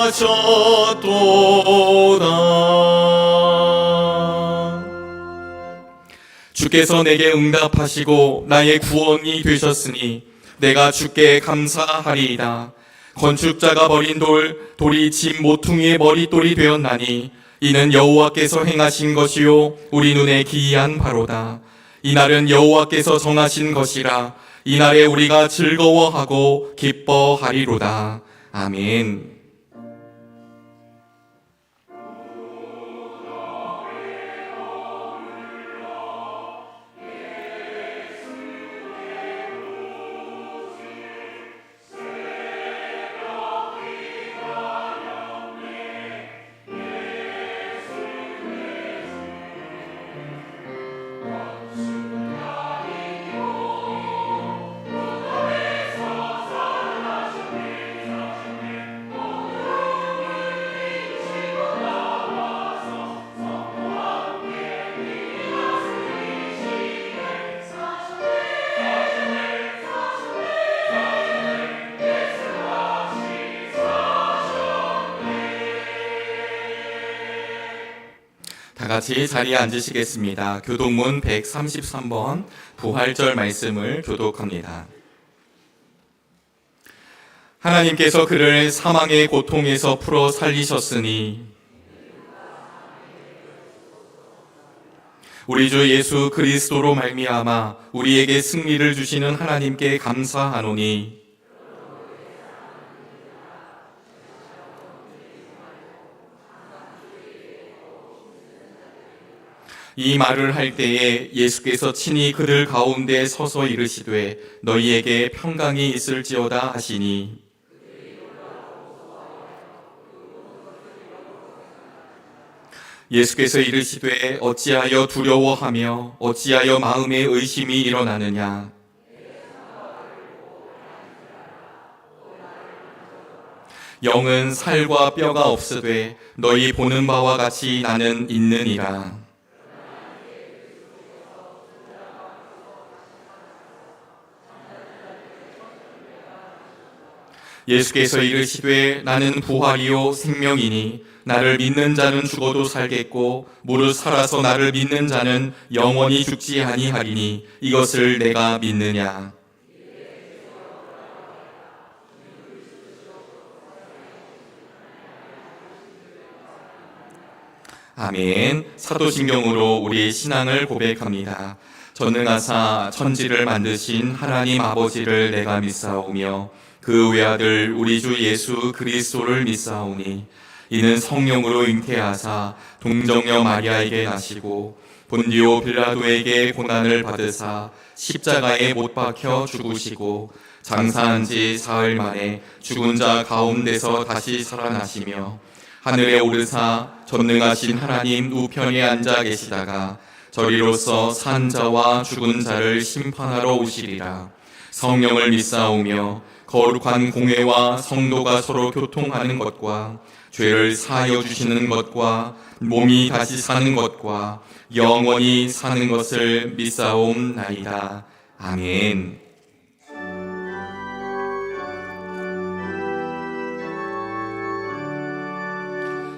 하셨도다. 주께서 내게 응답하시고 나의 구원이 되셨으니 내가 주께 감사하리이다. 건축자가 버린 돌이 집 모퉁이의 머릿돌이 되었나니 이는 여호와께서 행하신 것이요 우리 눈에 기이한 바로다. 이날은 여호와께서 정하신 것이라 이날에 우리가 즐거워하고 기뻐하리로다. 아멘. 다 같이 자리에 앉으시겠습니다. 교독문 133번 부활절 말씀을 교독합니다. 하나님께서 그를 사망의 고통에서 풀어 살리셨으니 우리 주 예수 그리스도로 말미암아 우리에게 승리를 주시는 하나님께 감사하노니 이 말을 할 때에 예수께서 친히 그들 가운데 서서 이르시되 너희에게 평강이 있을지어다 하시니 예수께서 이르시되 어찌하여 두려워하며 어찌하여 마음에 의심이 일어나느냐. 영은 살과 뼈가 없으되 너희 보는 바와 같이 나는 있느니라. 예수께서 이르시되 나는 부활이요 생명이니 나를 믿는 자는 죽어도 살겠고 무릇 살아서 나를 믿는 자는 영원히 죽지 아니하리니 이것을 내가 믿느냐. 아멘. 사도신경으로 우리의 신앙을 고백합니다. 전능하사 천지를 만드신 하나님 아버지를 내가 믿사오며 그 외아들 우리 주 예수 그리스도를 믿사오니 이는 성령으로 잉태하사 동정녀 마리아에게 나시고 본디오 빌라도에게 고난을 받으사 십자가에 못 박혀 죽으시고 장사한 지 사흘 만에 죽은 자 가운데서 다시 살아나시며 하늘에 오르사 전능하신 하나님 우편에 앉아 계시다가 저리로서 산 자와 죽은 자를 심판하러 오시리라. 성령을 믿사오며 거룩한 공회와 성도가 서로 교통하는 것과 죄를 사하여 주시는 것과 몸이 다시 사는 것과 영원히 사는 것을 믿사옵나이다. 아멘.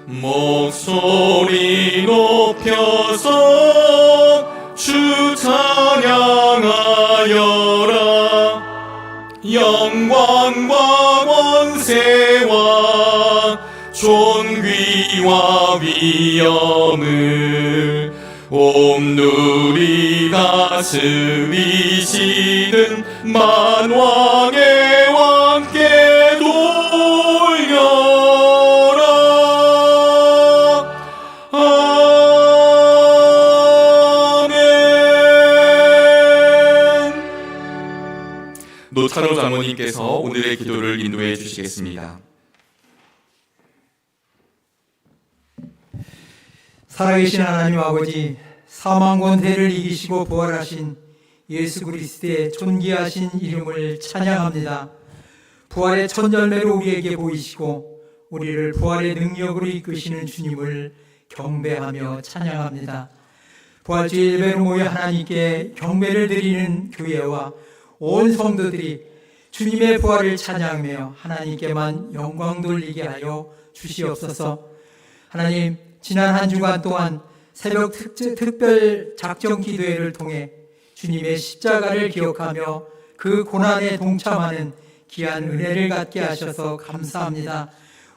목소리 높여서 주 찬양하여라. 영광과 권세와 존귀와 위엄을 온 누리 다스리시는 만왕의 왕께 돌려라. 아멘. 노찬호 장로님께서 오늘의 기도를 인도해 주시겠습니다. 살아계신 하나님 아버지, 사망 권세를 이기시고 부활하신 예수 그리스도의 존귀하신 이름을 찬양합니다. 부활의 천절매로 우리에게 보이시고 우리를 부활의 능력으로 이끄시는 주님을 경배하며 찬양합니다. 부활주일 예배로 모여 하나님께 경배를 드리는 교회와 온 성도들이 주님의 부활을 찬양하며 하나님께만 영광 돌리게 하여 주시옵소서. 하나님, 지난 한 주간 동안 새벽 특별 작정 기도회를 통해 주님의 십자가를 기억하며 그 고난에 동참하는 귀한 은혜를 갖게 하셔서 감사합니다.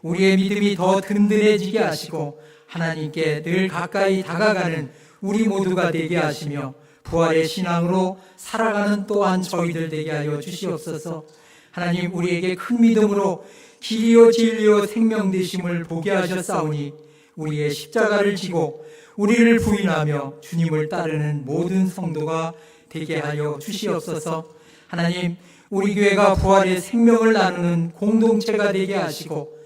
우리의 믿음이 더 든든해지게 하시고 하나님께 늘 가까이 다가가는 우리 모두가 되게 하시며 부활의 신앙으로 살아가는 또한 저희들 되게 하여 주시옵소서. 하나님, 우리에게 큰 믿음으로 길이요 진리요 생명 되심을 보게 하셨사오니 우리의 십자가를 지고 우리를 부인하며 주님을 따르는 모든 성도가 되게 하여 주시옵소서. 하나님, 우리 교회가 부활의 생명을 나누는 공동체가 되게 하시고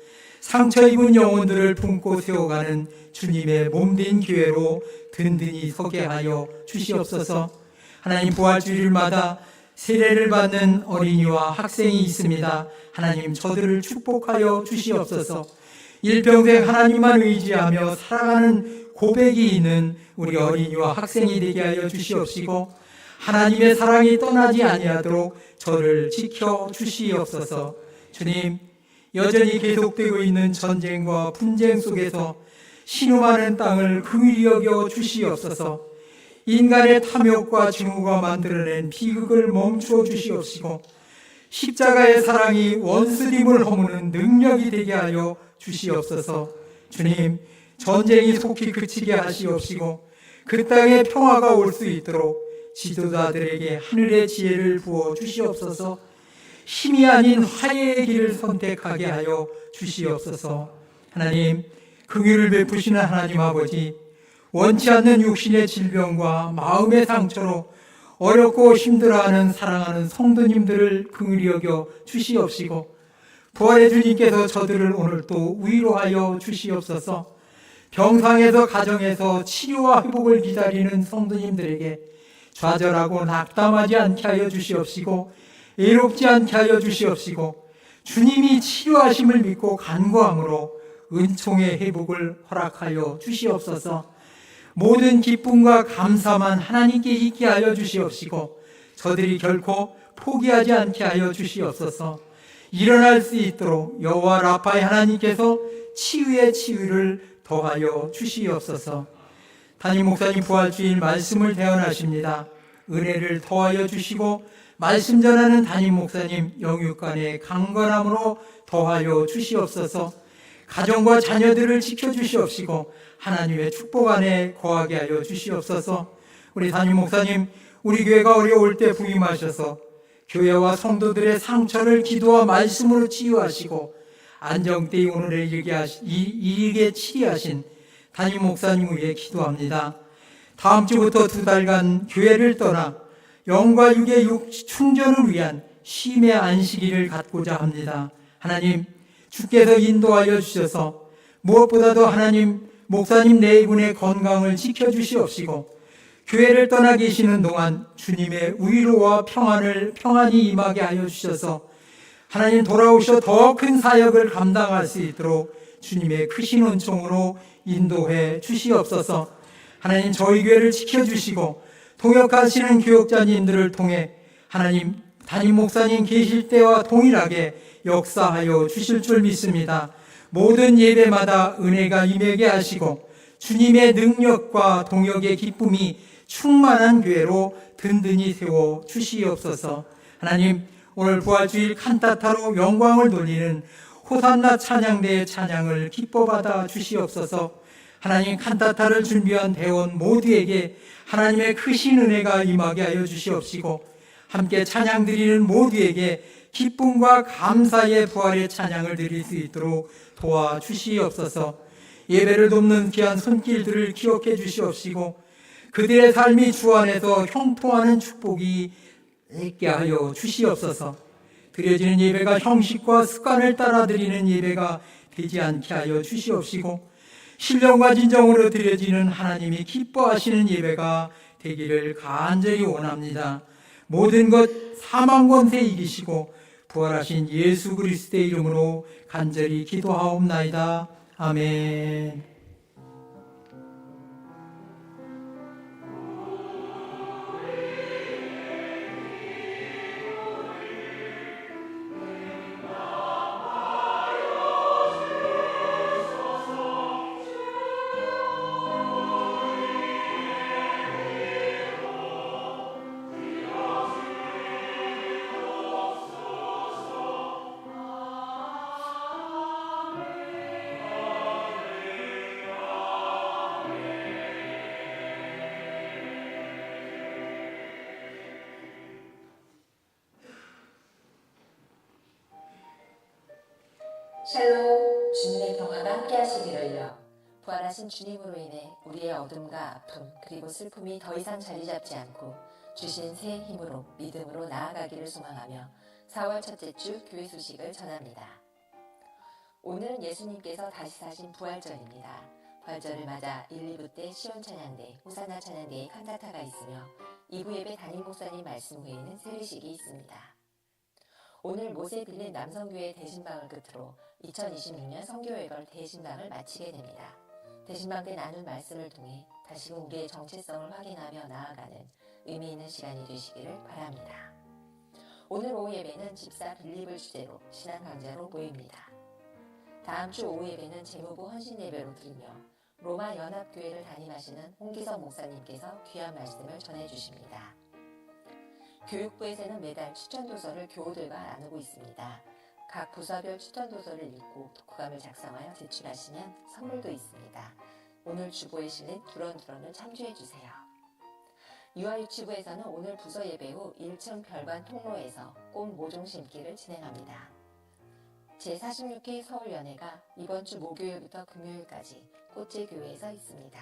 상처 입은 영혼들을 품고 세워가는 주님의 몸된 교회로 든든히 서게 하여 주시옵소서. 하나님, 부활주일마다 세례를 받는 어린이와 학생이 있습니다. 하나님, 저들을 축복하여 주시옵소서. 일평생 하나님만 의지하며 살아가는 고백이 있는 우리 어린이와 학생이 되게 하여 주시옵시고 하나님의 사랑이 떠나지 아니하도록 저를 지켜 주시옵소서. 주님, 여전히 계속되고 있는 전쟁과 분쟁 속에서 신음하는 땅을 긍휼히 여겨 주시옵소서. 인간의 탐욕과 증오가 만들어낸 비극을 멈추어 주시옵시고 십자가의 사랑이 원수됨을 허무는 능력이 되게 하여 주시옵소서. 주님, 전쟁이 속히 그치게 하시옵시고 그 땅에 평화가 올 수 있도록 지도자들에게 하늘의 지혜를 부어 주시옵소서. 힘이 아닌 화해의 길을 선택하게 하여 주시옵소서. 하나님, 긍휼을 베푸시는 하나님 아버지, 원치 않는 육신의 질병과 마음의 상처로 어렵고 힘들어하는 사랑하는 성도님들을 긍휼히 여겨 주시옵시고 부활의 주님께서 저들을 오늘 또 위로하여 주시옵소서. 병상에서 가정에서 치료와 회복을 기다리는 성도님들에게 좌절하고 낙담하지 않게 하여 주시옵시고 애롭지 않게 하여 주시옵시고 주님이 치료하심을 믿고 간구함으로 은총의 회복을 허락하여 주시옵소서. 모든 기쁨과 감사만 하나님께 있게 하여 주시옵시고 저들이 결코 포기하지 않게 하여 주시옵소서. 일어날 수 있도록 여호와 라파의 하나님께서 치유의 치유를 더하여 주시옵소서. 담임 목사님 부활주일 말씀을 대언하십니다. 은혜를 더하여 주시고 말씀 전하는 담임 목사님 영육간의 강건함으로 더하여 주시옵소서. 가정과 자녀들을 지켜주시옵시고 하나님의 축복 안에 거하게 하여 주시옵소서. 우리 담임 목사님, 우리 교회가 어려울 때 부임하셔서 교회와 성도들의 상처를 기도와 말씀으로 치유하시고 안정되이 오늘에 이르게 치리하신 담임 목사님 위해 기도합니다. 다음 주부터 2달간 교회를 떠나 영과 육의 충전을 위한 쉼의 안식일을 갖고자 합니다. 하나님, 주께서 인도하여 주셔서 무엇보다도 하나님 목사님 네 분의 건강을 지켜주시옵시고 교회를 떠나 계시는 동안 주님의 위로와 평안이 임하게 하여 주셔서 하나님 돌아오셔 더 큰 사역을 감당할 수 있도록 주님의 크신 은총으로 인도해 주시옵소서. 하나님, 저희 교회를 지켜주시고 동역하시는 교역자님들을 통해 하나님 담임 목사님 계실 때와 동일하게 역사하여 주실 줄 믿습니다. 모든 예배마다 은혜가 임하게 하시고 주님의 능력과 동역의 기쁨이 충만한 교회로 든든히 세워 주시옵소서. 하나님, 오늘 부활주일 칸타타로 영광을 돌리는 호산나 찬양대의 찬양을 기뻐 받아 주시옵소서. 하나님, 칸타타를 준비한 대원 모두에게 하나님의 크신 은혜가 임하게 하여 주시옵시고 함께 찬양 드리는 모두에게 기쁨과 감사의 부활의 찬양을 드릴 수 있도록 도와주시옵소서. 예배를 돕는 귀한 손길들을 기억해 주시옵시고 그들의 삶이 주 안에서 형통하는 축복이 있게 하여 주시옵소서. 드려지는 예배가 형식과 습관을 따라 드리는 예배가 되지 않게 하여 주시옵시고 신령과 진정으로 드려지는 하나님이 기뻐하시는 예배가 되기를 간절히 원합니다. 모든 것 사망 권세 이기시고 부활하신 예수 그리스도의 이름으로 간절히 기도하옵나이다. 아멘. 함께 하시기를요. 부활하신 주님으로 인해 우리의 어둠과 아픔 그리고 슬픔이 더 이상 자리 잡지 않고 주신 새 힘으로 믿음으로 나아가기를 소망하며 4월 첫째 주 교회 소식을 전합니다. 오늘은 예수님께서 다시 사신 부활절입니다. 부활절을 맞아 1, 2부 때 시온 찬양대, 호산나 찬양대에 칸타타가 있으며 2부 예배 담임 목사님 말씀 후에는 세례식이 있습니다. 오늘 못에 빌린 남성교회 대신방을 끝으로 2026년 성교회걸 대신방을 마치게 됩니다. 대신방 때 나눈 말씀을 통해 다시금 우리의 정체성을 확인하며 나아가는 의미 있는 시간이 되시기를 바랍니다. 오늘 오후 예배는 집사 빌립을 주제로 신앙 강좌로 모입니다. 다음 주 오후 예배는 재무부 헌신 예배로 드리며 로마 연합교회를 담임하시는 홍기성 목사님께서 귀한 말씀을 전해주십니다. 교육부에서는 매달 추천도서를 교우들과 나누고 있습니다. 각 부서별 추천도서를 읽고 독후감을 작성하여 제출하시면 선물도 있습니다. 오늘 주보에 실린 두런두런을 참조해주세요. 유아유치부에서는 오늘 부서 예배 후 1층 별관 통로에서 꽃 모종 심기를 진행합니다. 제46회 서울연회가 이번 주 목요일부터 금요일까지 꽃제교회에서 있습니다.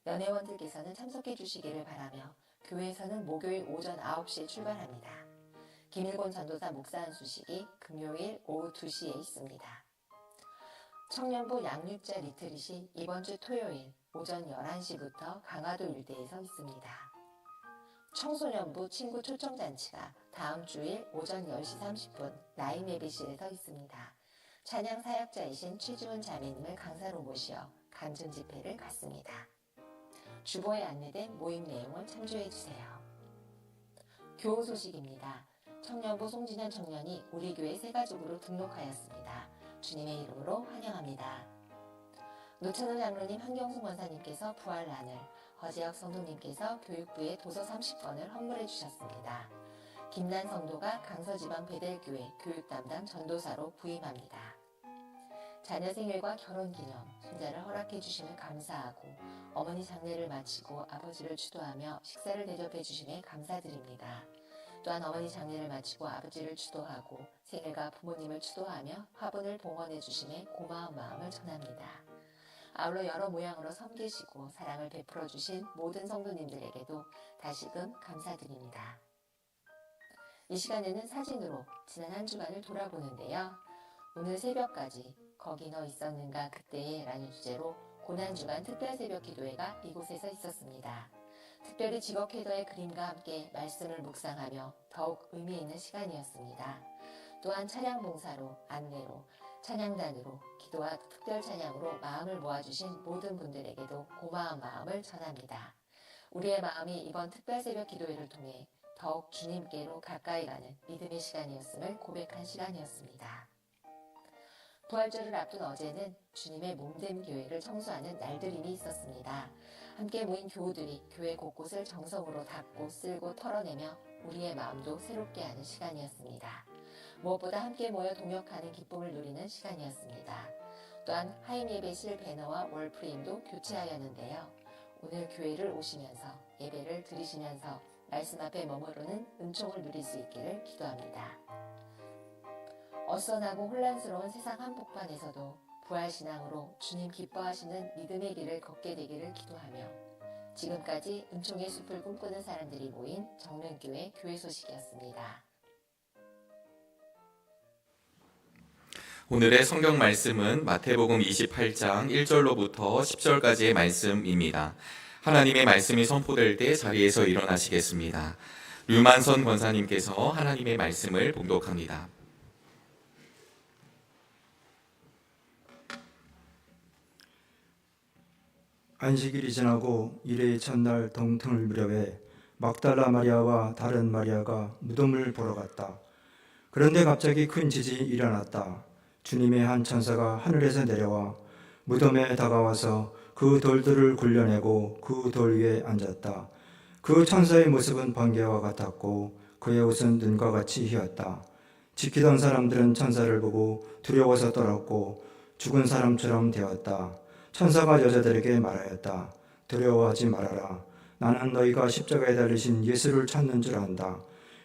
연회원들께서는 참석해 주시기를 바라며 교회에서는 목요일 오전 9시에 출발합니다. 김일곤 전도사 목사 안수식이 금요일 오후 2시에 있습니다. 청년부 양육자 리트릿이 이번 주 토요일 오전 11시부터 강화도 일대에서 있습니다. 청소년부 친구 초청잔치가 다음 주일 오전 10시 30분 나인 예배실에서 있습니다. 찬양 사역자이신 최주은 자매님을 강사로 모시어 간증 집회를 갖습니다. 주보에 안내된 모임 내용을 참조해주세요. 교우 소식입니다. 청년부 송진현 청년이 우리 교회 새 가족으로 등록하였습니다. 주님의 이름으로 환영합니다. 노천우 장로님, 한경숙 원사님께서 부활란을, 허지혁 성도님께서 교육부에 도서 30권을 헌물해 주셨습니다. 김난 성도가 강서지방 베델교회 교육담당 전도사로 부임합니다. 자녀 생일과 결혼기념, 손자를 허락해 주심에 감사하고 어머니 장례를 마치고 아버지를 추도하며 식사를 대접해 주심에 감사드립니다. 또한 어머니 장례를 마치고 아버지를 추도하고 생일과 부모님을 추도하며 화분을 봉헌해 주심에 고마운 마음을 전합니다. 아울러 여러 모양으로 섬기시고 사랑을 베풀어 주신 모든 성도님들에게도 다시금 감사드립니다. 이 시간에는 사진으로 지난 한 주간을 돌아보는데요. 오늘 새벽까지 거기 너 있었는가 그때에 라는 주제로 고난주간 특별새벽 기도회가 이곳에서 있었습니다. 특별히 직업헤더의 그림과 함께 말씀을 묵상하며 더욱 의미 있는 시간이었습니다. 또한 차량 봉사로, 안내로, 찬양단으로, 기도와 특별 찬양으로 마음을 모아주신 모든 분들에게도 고마운 마음을 전합니다. 우리의 마음이 이번 특별새벽 기도회를 통해 더욱 주님께로 가까이 가는 믿음의 시간이었음을 고백한 시간이었습니다. 부활절을 앞둔 어제는 주님의 몸된 교회를 청소하는 날들임이 있었습니다. 함께 모인 교우들이 교회 곳곳을 정성으로 닦고 쓸고 털어내며 우리의 마음도 새롭게 하는 시간이었습니다. 무엇보다 함께 모여 동역하는 기쁨을 누리는 시간이었습니다. 또한 하임 예배실 배너와 월프레임도 교체하였는데요. 오늘 교회를 오시면서 예배를 드리시면서 말씀 앞에 머무르는 은총을 누릴 수 있기를 기도합니다. 어선하고 혼란스러운 세상 한복판에서도 부활신앙으로 주님 기뻐하시는 믿음의 길을 걷게 되기를 기도하며 지금까지 은총의 숲을 꿈꾸는 사람들이 모인 정면교회 교회 소식이었습니다. 오늘의 성경 말씀은 마태복음 28장 1절로부터 10절까지의 말씀입니다. 하나님의 말씀이 선포될 때 자리에서 일어나시겠습니다. 류만선 권사님께서 하나님의 말씀을 봉독합니다. 안식일이 지나고 일의 첫날 동틀 무렵에 막달라 마리아와 다른 마리아가 무덤을 보러 갔다. 그런데 갑자기 큰 지진이 일어났다. 주님의 한 천사가 하늘에서 내려와 무덤에 다가와서 그 돌들을 굴려내고 그 돌 위에 앉았다. 그 천사의 모습은 번개와 같았고 그의 옷은 눈과 같이 희었다. 지키던 사람들은 천사를 보고 두려워서 떨었고 죽은 사람처럼 되었다. 천사가 여자들에게 말하였다. 두려워하지 말아라. 나는 너희가 십자가에 달리신 예수를 찾는 줄 안다.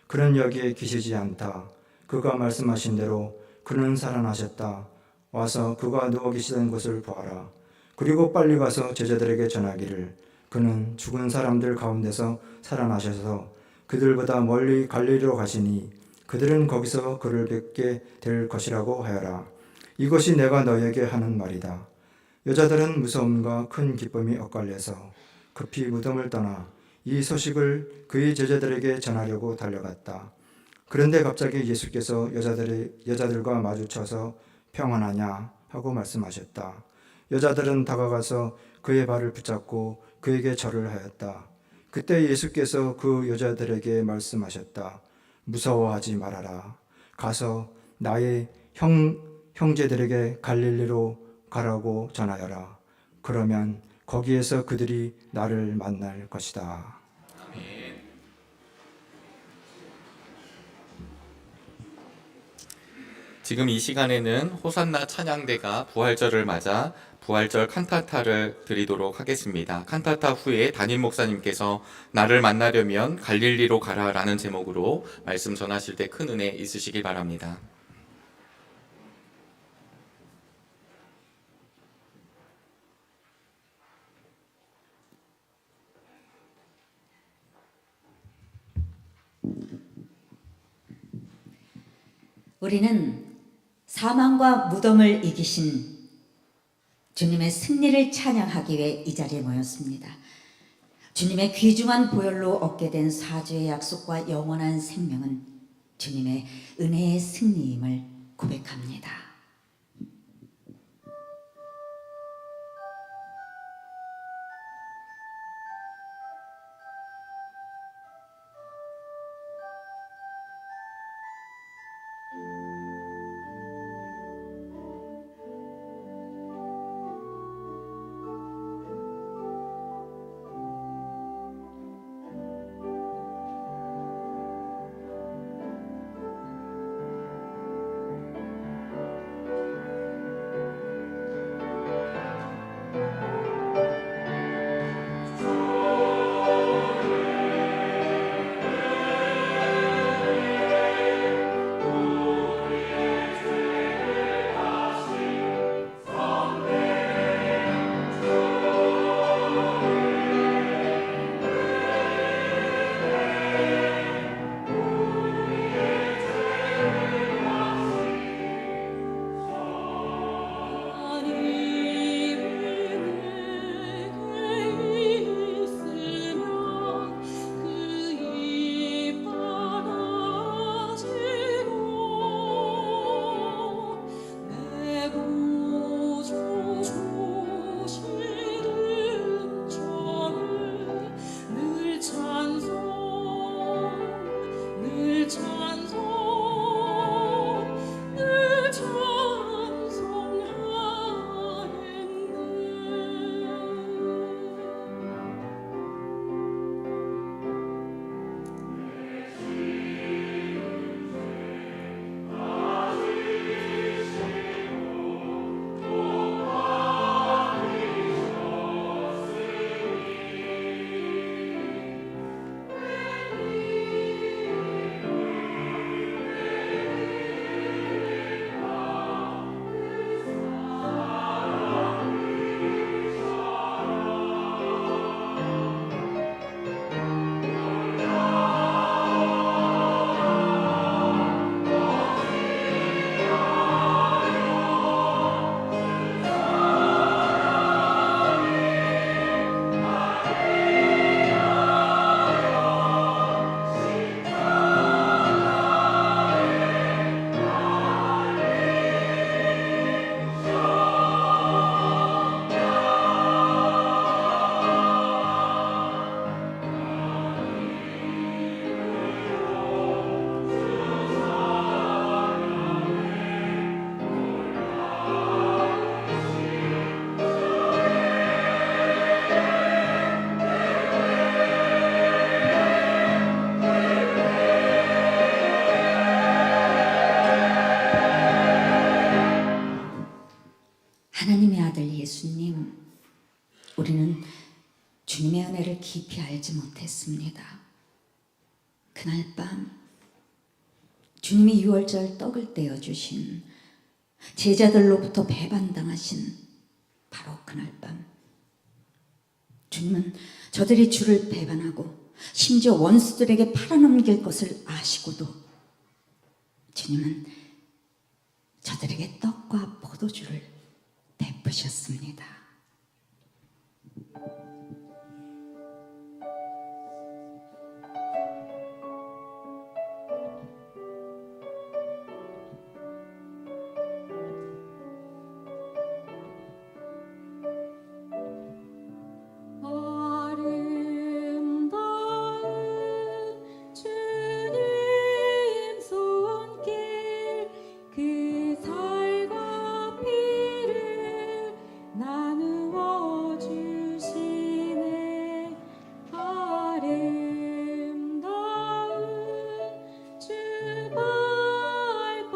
그는 여기에 계시지 않다. 그가 말씀하신 대로 그는 살아나셨다. 와서 그가 누워 계시던 곳을 보아라. 그리고 빨리 가서 제자들에게 전하기를 그는 죽은 사람들 가운데서 살아나셔서 그들보다 멀리 갈릴리로 가시니 그들은 거기서 그를 뵙게 될 것이라고 하여라. 이것이 내가 너희에게 하는 말이다. 여자들은 무서움과 큰 기쁨이 엇갈려서 급히 무덤을 떠나 이 소식을 그의 제자들에게 전하려고 달려갔다. 그런데 갑자기 예수께서 여자들과 마주쳐서 평안하냐 하고 말씀하셨다. 여자들은 다가가서 그의 발을 붙잡고 그에게 절을 하였다. 그때 예수께서 그 여자들에게 말씀하셨다. 무서워하지 말아라. 가서 나의 형제들에게 갈릴리로 가라고 전하여라. 그러면 거기에서 그들이 나를 만날 것이다. 지금 이 시간에는 호산나 찬양대가 부활절을 맞아 부활절 칸타타를 드리도록 하겠습니다. 칸타타 후에 담임 목사님께서 나를 만나려면 갈릴리로 가라라는 제목으로 말씀 전하실 때 큰 은혜 있으시길 바랍니다. 우리는 사망과 무덤을 이기신 주님의 승리를 찬양하기 위해 이 자리에 모였습니다. 주님의 귀중한 보혈로 얻게 된 사주의 약속과 영원한 생명은 주님의 은혜의 승리임을 고백합니다. 하나님의 아들 예수님, 우리는 주님의 은혜를 깊이 알지 못했습니다. 그날 밤 주님이 유월절 떡을 떼어 주신 제자들로부터 배반당하신 바로 그날 밤, 주님은 저들이 주를 배반하고 심지어 원수들에게 팔아넘길 것을 아시고도 주님은 저들에게 떡과 포도주를 베푸셨습니다. 주님 손길 그 살과 피를 나누어 주시네. 아름다운 주 발걸음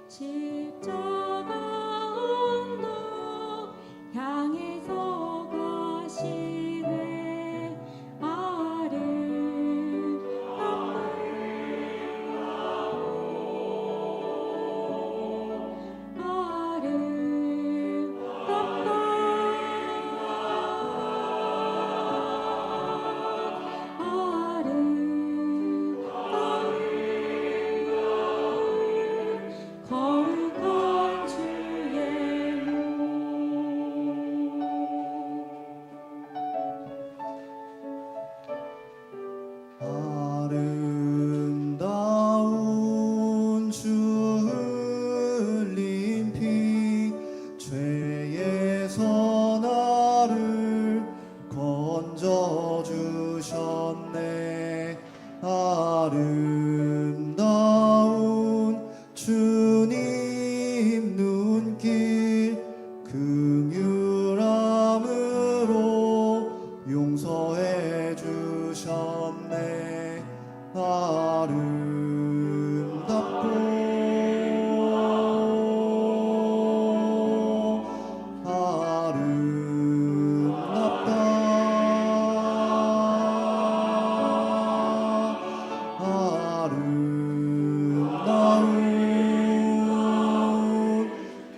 십자가 언덕 향해서 가시네. 거룩한 주의 몸. 아름다운 주 흘린 피 죄에서 나를 건져 주셨네. 아름다운 주님 눈길 긍휼함으로 용서해 주셨네. 아름답고 아름답다. 아름다운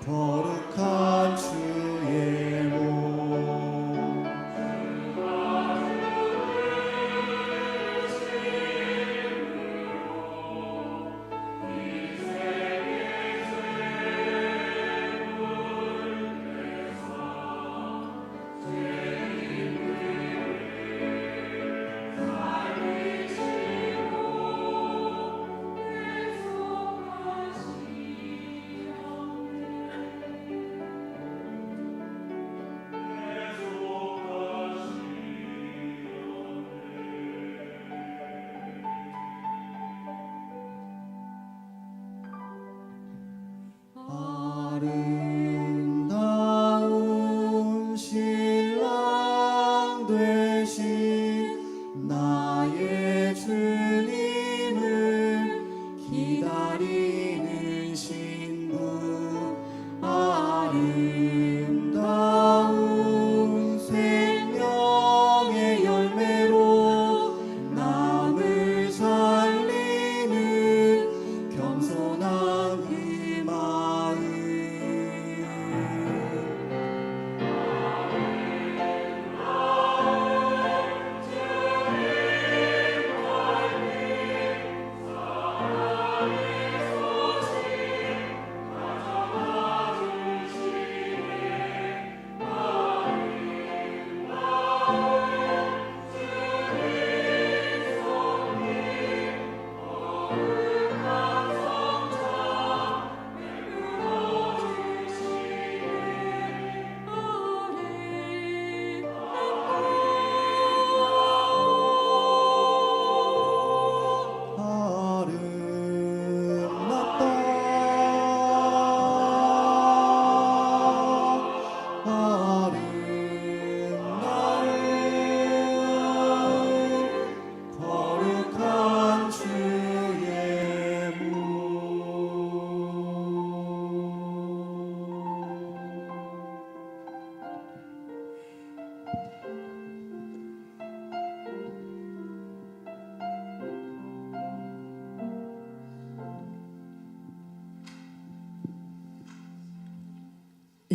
거룩한 주의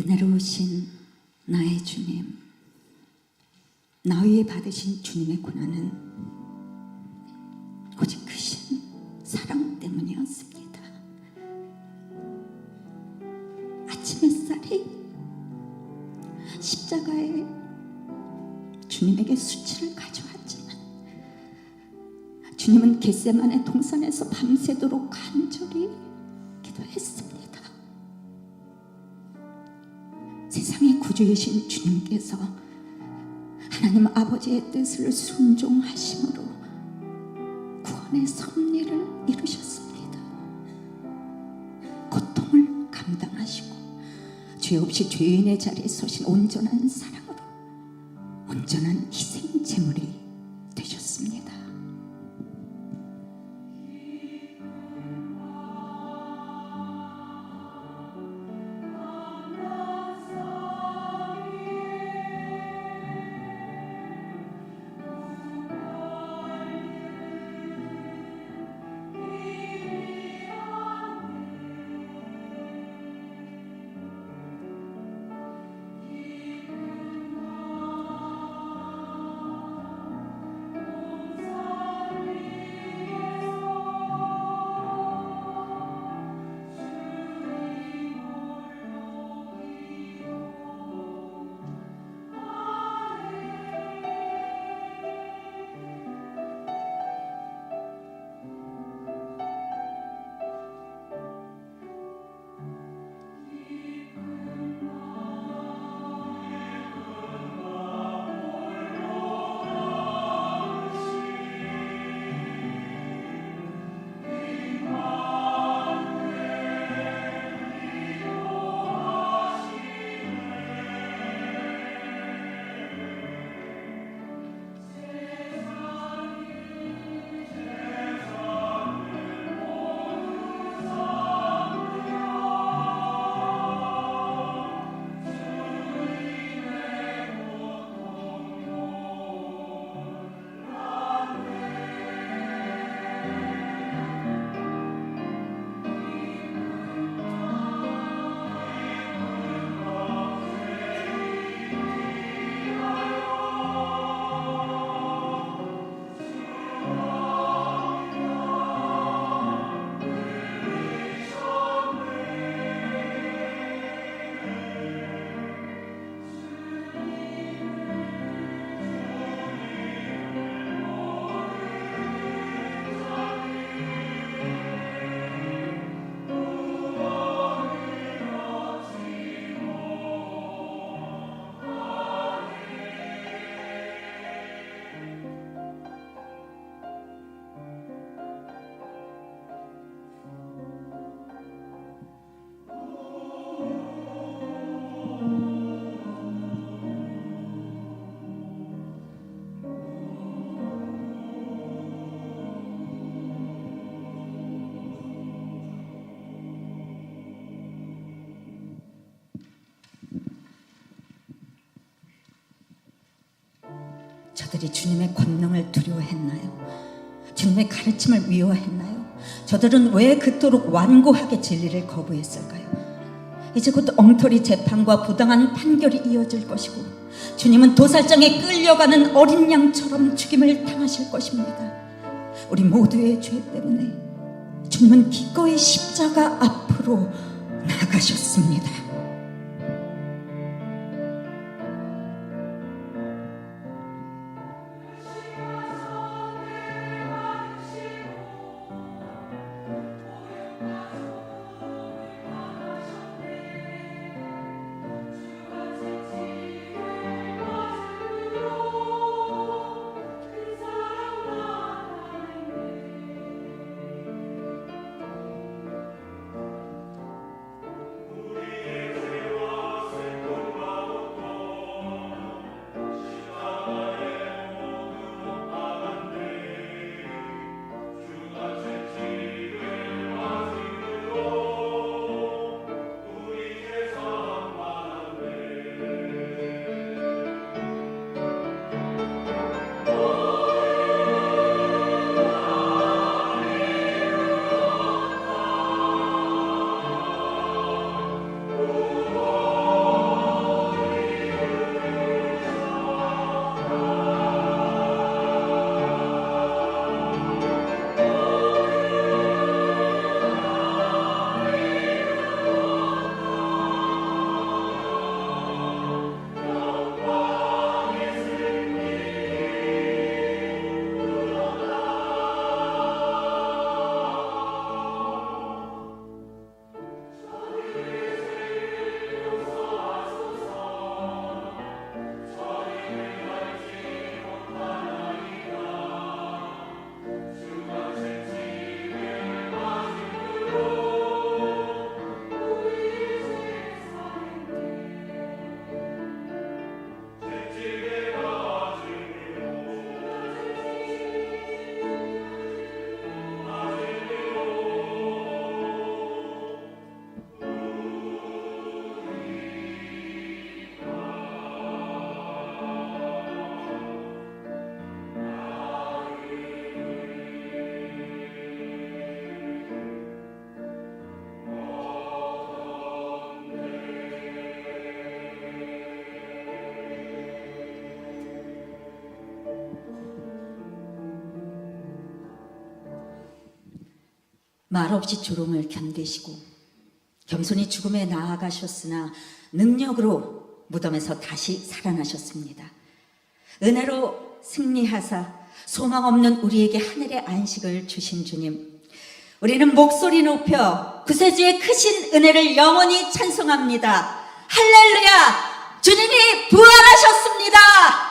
은혜로우신 나의 주님, 나 위에 받으신 주님의 고난은 오직 크신 사랑 때문이었습니다. 아침 햇살이 십자가에 주님에게 수치를 가져왔지만 주님은 겟세마네 동산에서 밤새도록 간절히 기도했습니다. 세상의 구주이신 주님께서 하나님 아버지의 뜻을 순종하심으로 구원의 섭리를 이루셨습니다. 고통을 감당하시고 죄 없이 죄인의 자리에 서신 온전한 사랑으로 온전한 희생 제물이 되셨습니다. 저들이 주님의 권능을 두려워했나요? 주님의 가르침을 미워했나요? 저들은 왜 그토록 완고하게 진리를 거부했을까요? 이제 곧 엉터리 재판과 부당한 판결이 이어질 것이고 주님은 도살장에 끌려가는 어린 양처럼 죽임을 당하실 것입니다. 우리 모두의 죄 때문에 주님은 기꺼이 십자가 앞으로 나가셨습니다. 우리의 말없이 조롱을 견디시고 겸손히 죽음에 나아가셨으나 능력으로 무덤에서 다시 살아나셨습니다. 은혜로 승리하사 소망 없는 우리에게 하늘의 안식을 주신 주님, 우리는 목소리 높여 구세주의 크신 은혜를 영원히 찬송합니다. 할렐루야! 주님이 부활하셨습니다.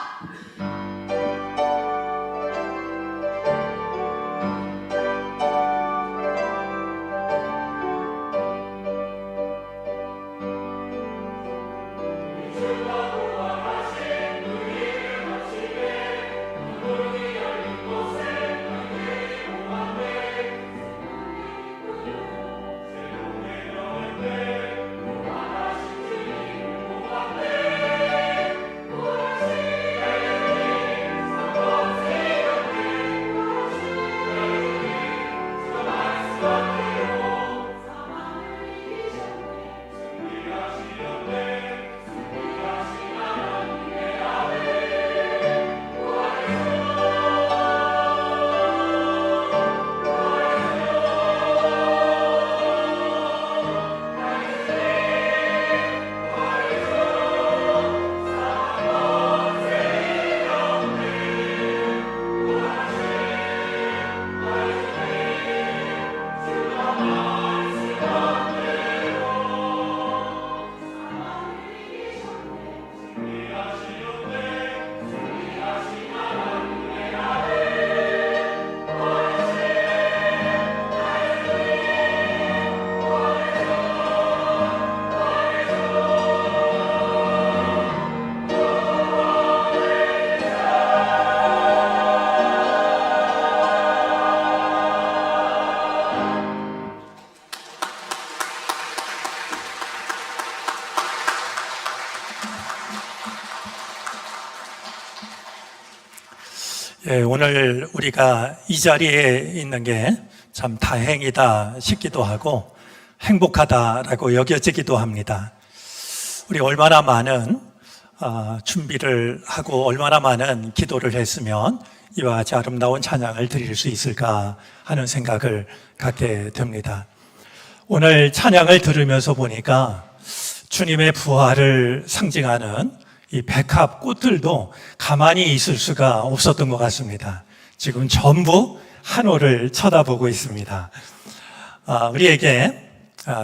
예, 오늘 우리가 이 자리에 있는 게 참 다행이다 싶기도 하고 행복하다라고 여겨지기도 합니다. 우리 얼마나 많은 준비를 하고 얼마나 많은 기도를 했으면 이와 같이 아름다운 찬양을 드릴 수 있을까 하는 생각을 갖게 됩니다. 오늘 찬양을 들으면서 보니까 주님의 부활을 상징하는 이 백합 꽃들도 가만히 있을 수가 없었던 것 같습니다. 지금 전부 하늘을 쳐다보고 있습니다. 우리에게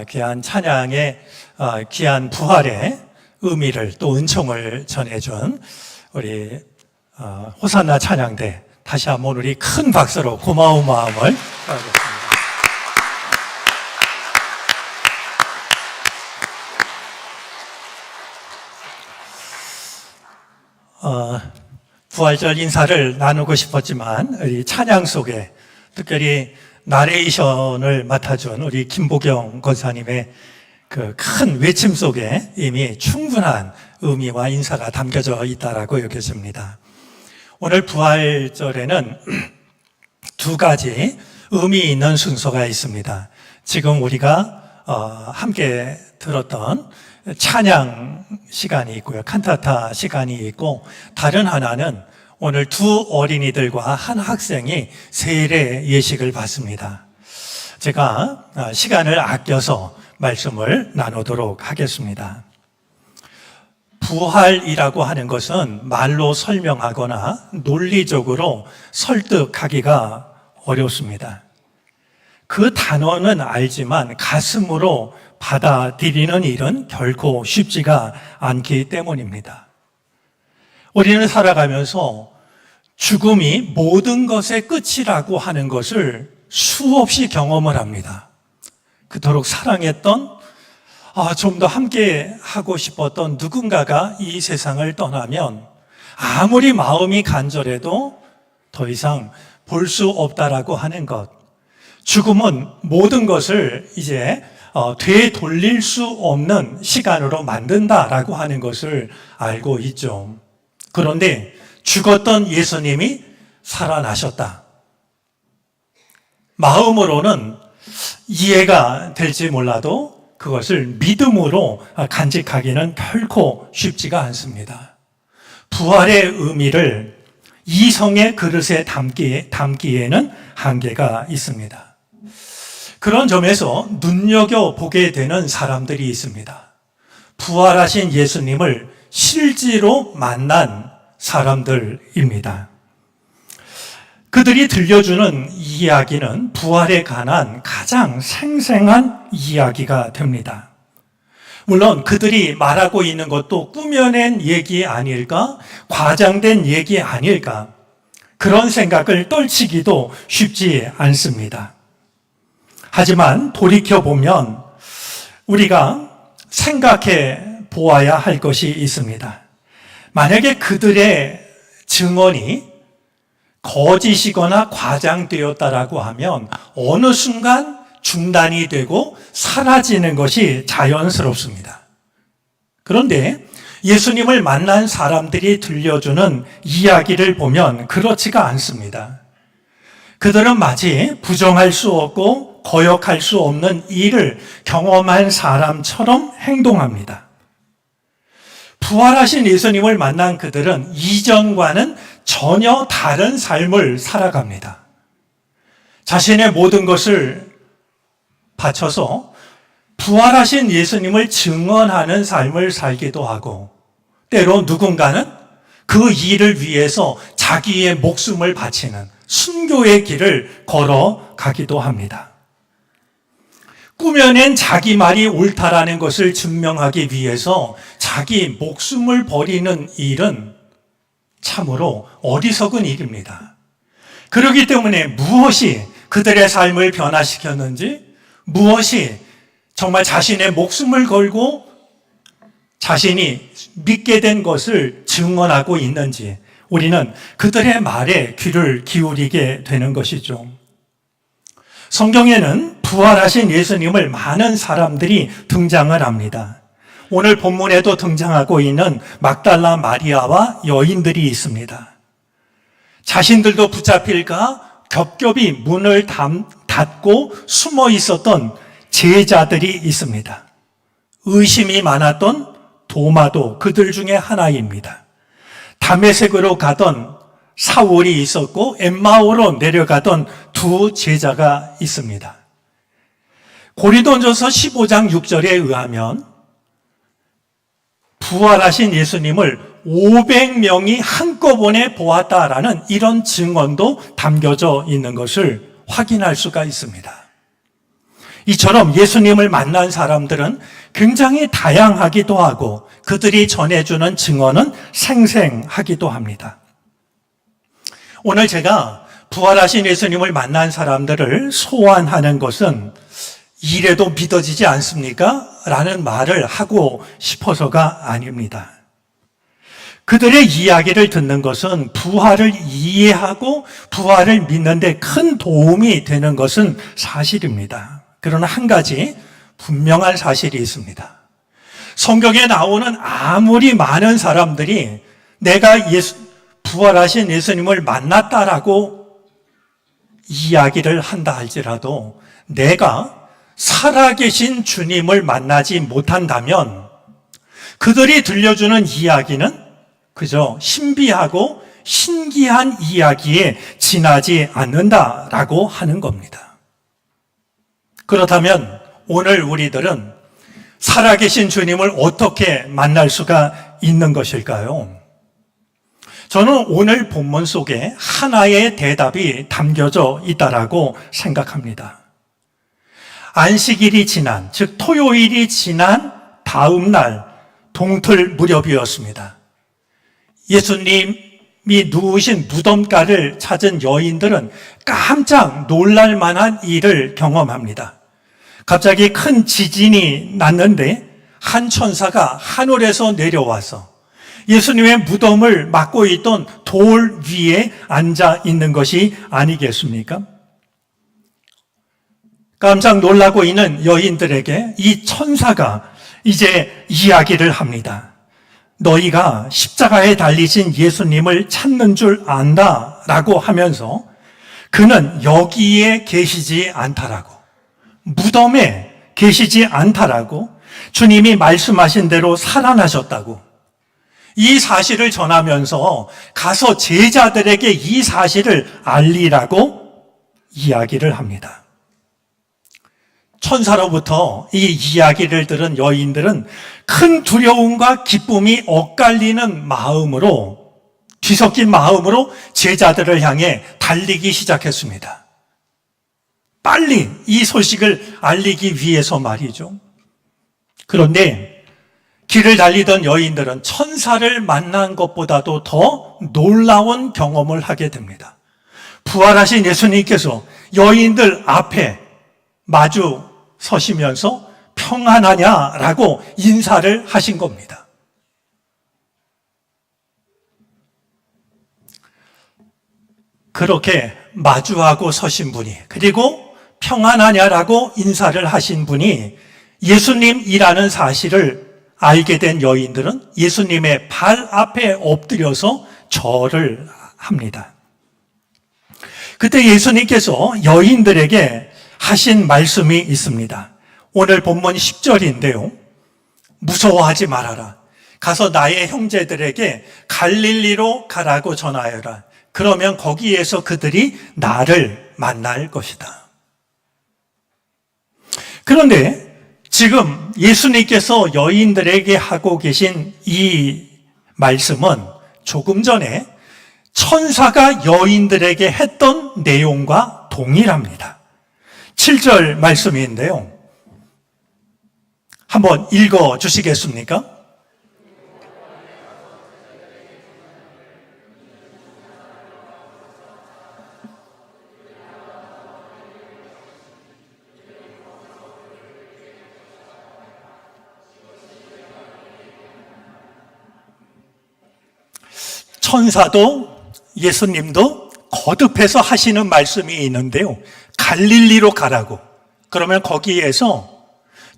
귀한 찬양의 귀한 부활의 의미를 또 은총을 전해준 우리 호산나 찬양대, 다시 한번 우리 큰 박수로 고마운 마음을 표하겠습니다. 부활절 인사를 나누고 싶었지만 우리 찬양 속에 특별히 나레이션을 맡아준 우리 김보경 권사님의 그 큰 외침 속에 이미 충분한 의미와 인사가 담겨져 있다라고 여겨집니다. 오늘 부활절에는 두 가지 의미 있는 순서가 있습니다. 지금 우리가 함께 들었던 찬양 시간이 있고요. 칸타타 시간이 있고, 다른 하나는 오늘 두 어린이들과 한 학생이 세례 예식을 받습니다. 제가 시간을 아껴서 말씀을 나누도록 하겠습니다. 부활이라고 하는 것은 말로 설명하거나 논리적으로 설득하기가 어렵습니다. 그 단어는 알지만 가슴으로 받아들이는 일은 결코 쉽지가 않기 때문입니다. 우리는 살아가면서 죽음이 모든 것의 끝이라고 하는 것을 수없이 경험을 합니다. 그토록 사랑했던, 좀 더 함께 하고 싶었던 누군가가 이 세상을 떠나면 아무리 마음이 간절해도 더 이상 볼 수 없다라고 하는 것. 죽음은 모든 것을 이제 되돌릴 수 없는 시간으로 만든다라고 하는 것을 알고 있죠. 그런데 죽었던 예수님이 살아나셨다. 마음으로는 이해가 될지 몰라도 그것을 믿음으로 간직하기는 결코 쉽지가 않습니다. 부활의 의미를 이성의 그릇에 담기에는 한계가 있습니다. 그런 점에서 눈여겨보게 되는 사람들이 있습니다. 부활하신 예수님을 실제로 만난 사람들입니다. 그들이 들려주는 이야기는 부활에 관한 가장 생생한 이야기가 됩니다. 물론 그들이 말하고 있는 것도 꾸며낸 얘기 아닐까? 과장된 얘기 아닐까? 그런 생각을 떨치기도 쉽지 않습니다. 하지만 돌이켜보면 우리가 생각해 보아야 할 것이 있습니다. 만약에 그들의 증언이 거짓이거나 과장되었다라고 하면 어느 순간 중단이 되고 사라지는 것이 자연스럽습니다. 그런데 예수님을 만난 사람들이 들려주는 이야기를 보면 그렇지가 않습니다. 그들은 마치 부정할 수 없고 거역할 수 없는 일을 경험한 사람처럼 행동합니다. 부활하신 예수님을 만난 그들은 이전과는 전혀 다른 삶을 살아갑니다. 자신의 모든 것을 바쳐서 부활하신 예수님을 증언하는 삶을 살기도 하고, 때로 누군가는 그 일을 위해서 자기의 목숨을 바치는 순교의 길을 걸어가기도 합니다. 꾸며낸 자기 말이 옳다라는 것을 증명하기 위해서 자기 목숨을 버리는 일은 참으로 어리석은 일입니다. 그렇기 때문에 무엇이 그들의 삶을 변화시켰는지, 무엇이 정말 자신의 목숨을 걸고 자신이 믿게 된 것을 증언하고 있는지 우리는 그들의 말에 귀를 기울이게 되는 것이죠. 성경에는 부활하신 예수님을 많은 사람들이 등장을 합니다. 오늘 본문에도 등장하고 있는 막달라 마리아와 여인들이 있습니다. 자신들도 붙잡힐까 겹겹이 문을 닫고 숨어 있었던 제자들이 있습니다. 의심이 많았던 도마도 그들 중에 하나입니다. 다메섹으로 가던 사울이 있었고 엠마오로 내려가던 두 제자가 있습니다. 고린도전서 15장 6절에 의하면 부활하신 예수님을 500명이 한꺼번에 보았다라는 이런 증언도 담겨져 있는 것을 확인할 수가 있습니다. 이처럼 예수님을 만난 사람들은 굉장히 다양하기도 하고 그들이 전해주는 증언은 생생하기도 합니다. 오늘 제가 부활하신 예수님을 만난 사람들을 소환하는 것은 이래도 믿어지지 않습니까? 라는 말을 하고 싶어서가 아닙니다. 그들의 이야기를 듣는 것은 부활을 이해하고 부활을 믿는 데 큰 도움이 되는 것은 사실입니다. 그러나 한 가지 분명한 사실이 있습니다. 성경에 나오는 아무리 많은 사람들이 내가 부활하신 예수님을 만났다라고 이야기를 한다 할지라도 내가 살아계신 주님을 만나지 못한다면 그들이 들려주는 이야기는 그저 신비하고 신기한 이야기에 지나지 않는다라고 하는 겁니다. 그렇다면 오늘 우리들은 살아계신 주님을 어떻게 만날 수가 있는 것일까요? 저는 오늘 본문 속에 하나의 대답이 담겨져 있다라고 생각합니다. 안식일이 지난, 즉 토요일이 지난 다음 날 동틀 무렵이었습니다. 예수님이 누우신 무덤가를 찾은 여인들은 깜짝 놀랄 만한 일을 경험합니다. 갑자기 큰 지진이 났는데 한 천사가 하늘에서 내려와서 예수님의 무덤을 막고 있던 돌 위에 앉아 있는 것이 아니겠습니까? 깜짝 놀라고 있는 여인들에게 이 천사가 이제 이야기를 합니다. 너희가 십자가에 달리신 예수님을 찾는 줄 안다라고 하면서 그는 여기에 계시지 않다라고, 무덤에 계시지 않다라고, 주님이 말씀하신 대로 살아나셨다고 이 사실을 전하면서 가서 제자들에게 이 사실을 알리라고 이야기를 합니다. 천사로부터 이 이야기를 들은 여인들은 큰 두려움과 기쁨이 엇갈리는 마음으로, 뒤섞인 마음으로 제자들을 향해 달리기 시작했습니다. 빨리 이 소식을 알리기 위해서 말이죠. 그런데 길을 달리던 여인들은 천사를 만난 것보다도 더 놀라운 경험을 하게 됩니다. 부활하신 예수님께서 여인들 앞에 마주 서시면서 평안하냐라고 인사를 하신 겁니다. 그렇게 마주하고 서신 분이, 그리고 평안하냐라고 인사를 하신 분이 예수님이라는 사실을 알게 된 여인들은 예수님의 발 앞에 엎드려서 절을 합니다. 그때 예수님께서 여인들에게 하신 말씀이 있습니다. 오늘 본문 10절인데요. 무서워하지 말아라. 가서 나의 형제들에게 갈릴리로 가라고 전하여라. 그러면 거기에서 그들이 나를 만날 것이다. 그런데 지금 예수님께서 여인들에게 하고 계신 이 말씀은 조금 전에 천사가 여인들에게 했던 내용과 동일합니다. 7절 말씀인데요. 한번 읽어 주시겠습니까? 천사도 예수님도 거듭해서 하시는 말씀이 있는데요. 갈릴리로 가라고. 그러면 거기에서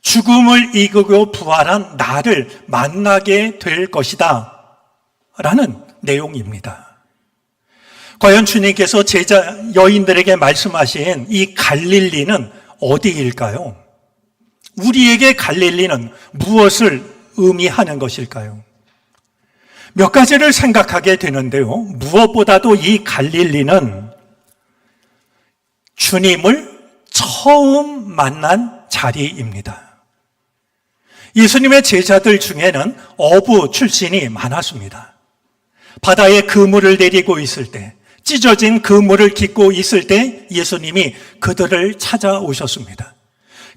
죽음을 이기고 부활한 나를 만나게 될 것이다 라는 내용입니다. 과연 주님께서 제자 여인들에게 말씀하신 이 갈릴리는 어디일까요? 우리에게 갈릴리는 무엇을 의미하는 것일까요? 몇 가지를 생각하게 되는데요. 무엇보다도 이 갈릴리는 주님을 처음 만난 자리입니다. 예수님의 제자들 중에는 어부 출신이 많았습니다. 바다에 그물을 내리고 있을 때, 찢어진 그물을 깃고 있을 때 예수님이 그들을 찾아오셨습니다.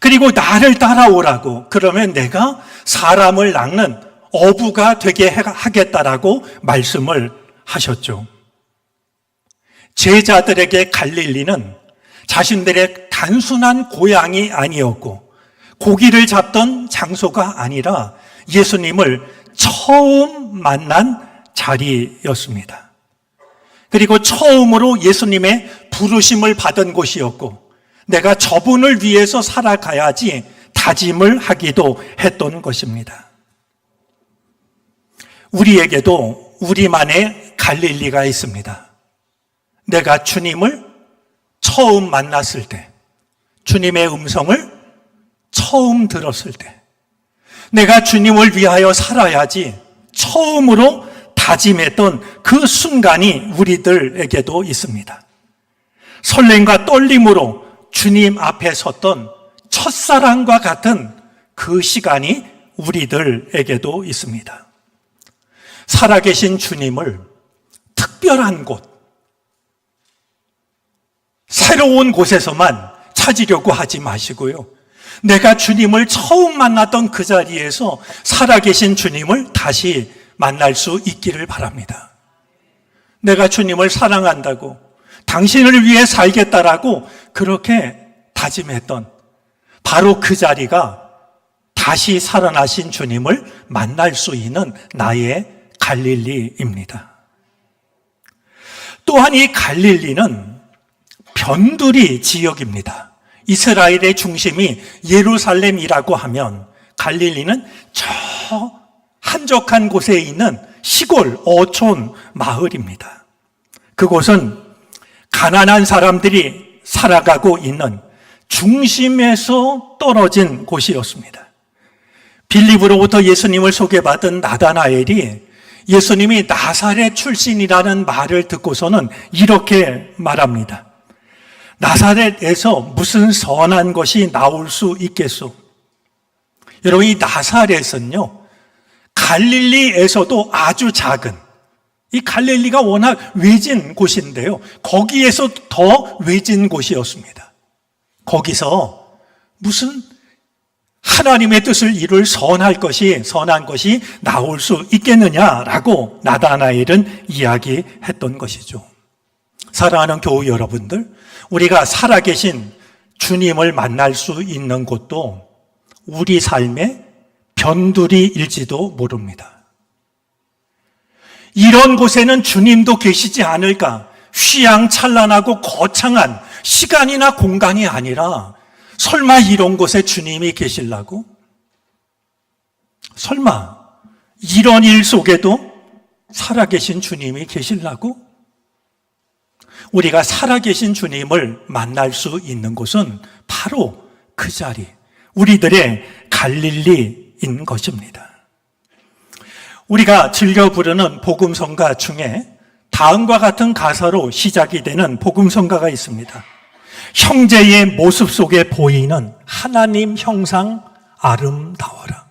그리고 나를 따라오라고, 그러면 내가 사람을 낚는 어부가 되게 하겠다라고 말씀을 하셨죠. 제자들에게 갈릴리는 자신들의 단순한 고향이 아니었고 고기를 잡던 장소가 아니라 예수님을 처음 만난 자리였습니다. 그리고 처음으로 예수님의 부르심을 받은 곳이었고 내가 저분을 위해서 살아가야지 다짐을 하기도 했던 것입니다. 우리에게도 우리만의 갈릴리가 있습니다. 내가 주님을 처음 만났을 때, 주님의 음성을 처음 들었을 때, 내가 주님을 위하여 살아야지 처음으로 다짐했던 그 순간이 우리들에게도 있습니다. 설렘과 떨림으로 주님 앞에 섰던 첫사랑과 같은 그 시간이 우리들에게도 있습니다. 살아계신 주님을 특별한 곳, 새로운 곳에서만 찾으려고 하지 마시고요. 내가 주님을 처음 만났던 그 자리에서 살아계신 주님을 다시 만날 수 있기를 바랍니다. 내가 주님을 사랑한다고, 당신을 위해 살겠다라고 그렇게 다짐했던 바로 그 자리가 다시 살아나신 주님을 만날 수 있는 나의 갈릴리입니다. 또한 이 갈릴리는 변두리 지역입니다. 이스라엘의 중심이 예루살렘이라고 하면 갈릴리는 저 한적한 곳에 있는 시골 어촌 마을입니다. 그곳은 가난한 사람들이 살아가고 있는 중심에서 떨어진 곳이었습니다. 빌립으로부터 예수님을 소개받은 나다나엘이 예수님이 나사렛 출신이라는 말을 듣고서는 이렇게 말합니다. 나사렛에서 무슨 선한 것이 나올 수 있겠소? 여러분, 이 나사렛은요, 갈릴리에서도 아주 작은, 이 갈릴리가 워낙 외진 곳인데요, 거기에서 더 외진 곳이었습니다. 거기서 무슨 하나님의 뜻을 이룰 선한 것이 나올 수 있겠느냐라고 나다나엘은 이야기했던 것이죠. 사랑하는 교우 여러분들, 우리가 살아계신 주님을 만날 수 있는 곳도 우리 삶의 변두리일지도 모릅니다. 이런 곳에는 주님도 계시지 않을까? 휘황찬란하고 거창한 시간이나 공간이 아니라 설마 이런 곳에 주님이 계시려고? 설마 이런 일 속에도 살아계신 주님이 계시려고? 우리가 살아계신 주님을 만날 수 있는 곳은 바로 그 자리, 우리들의 갈릴리인 것입니다. 우리가 즐겨 부르는 복음성가 중에 다음과 같은 가사로 시작이 되는 복음성가가 있습니다. 형제의 모습 속에 보이는 하나님 형상 아름다워라.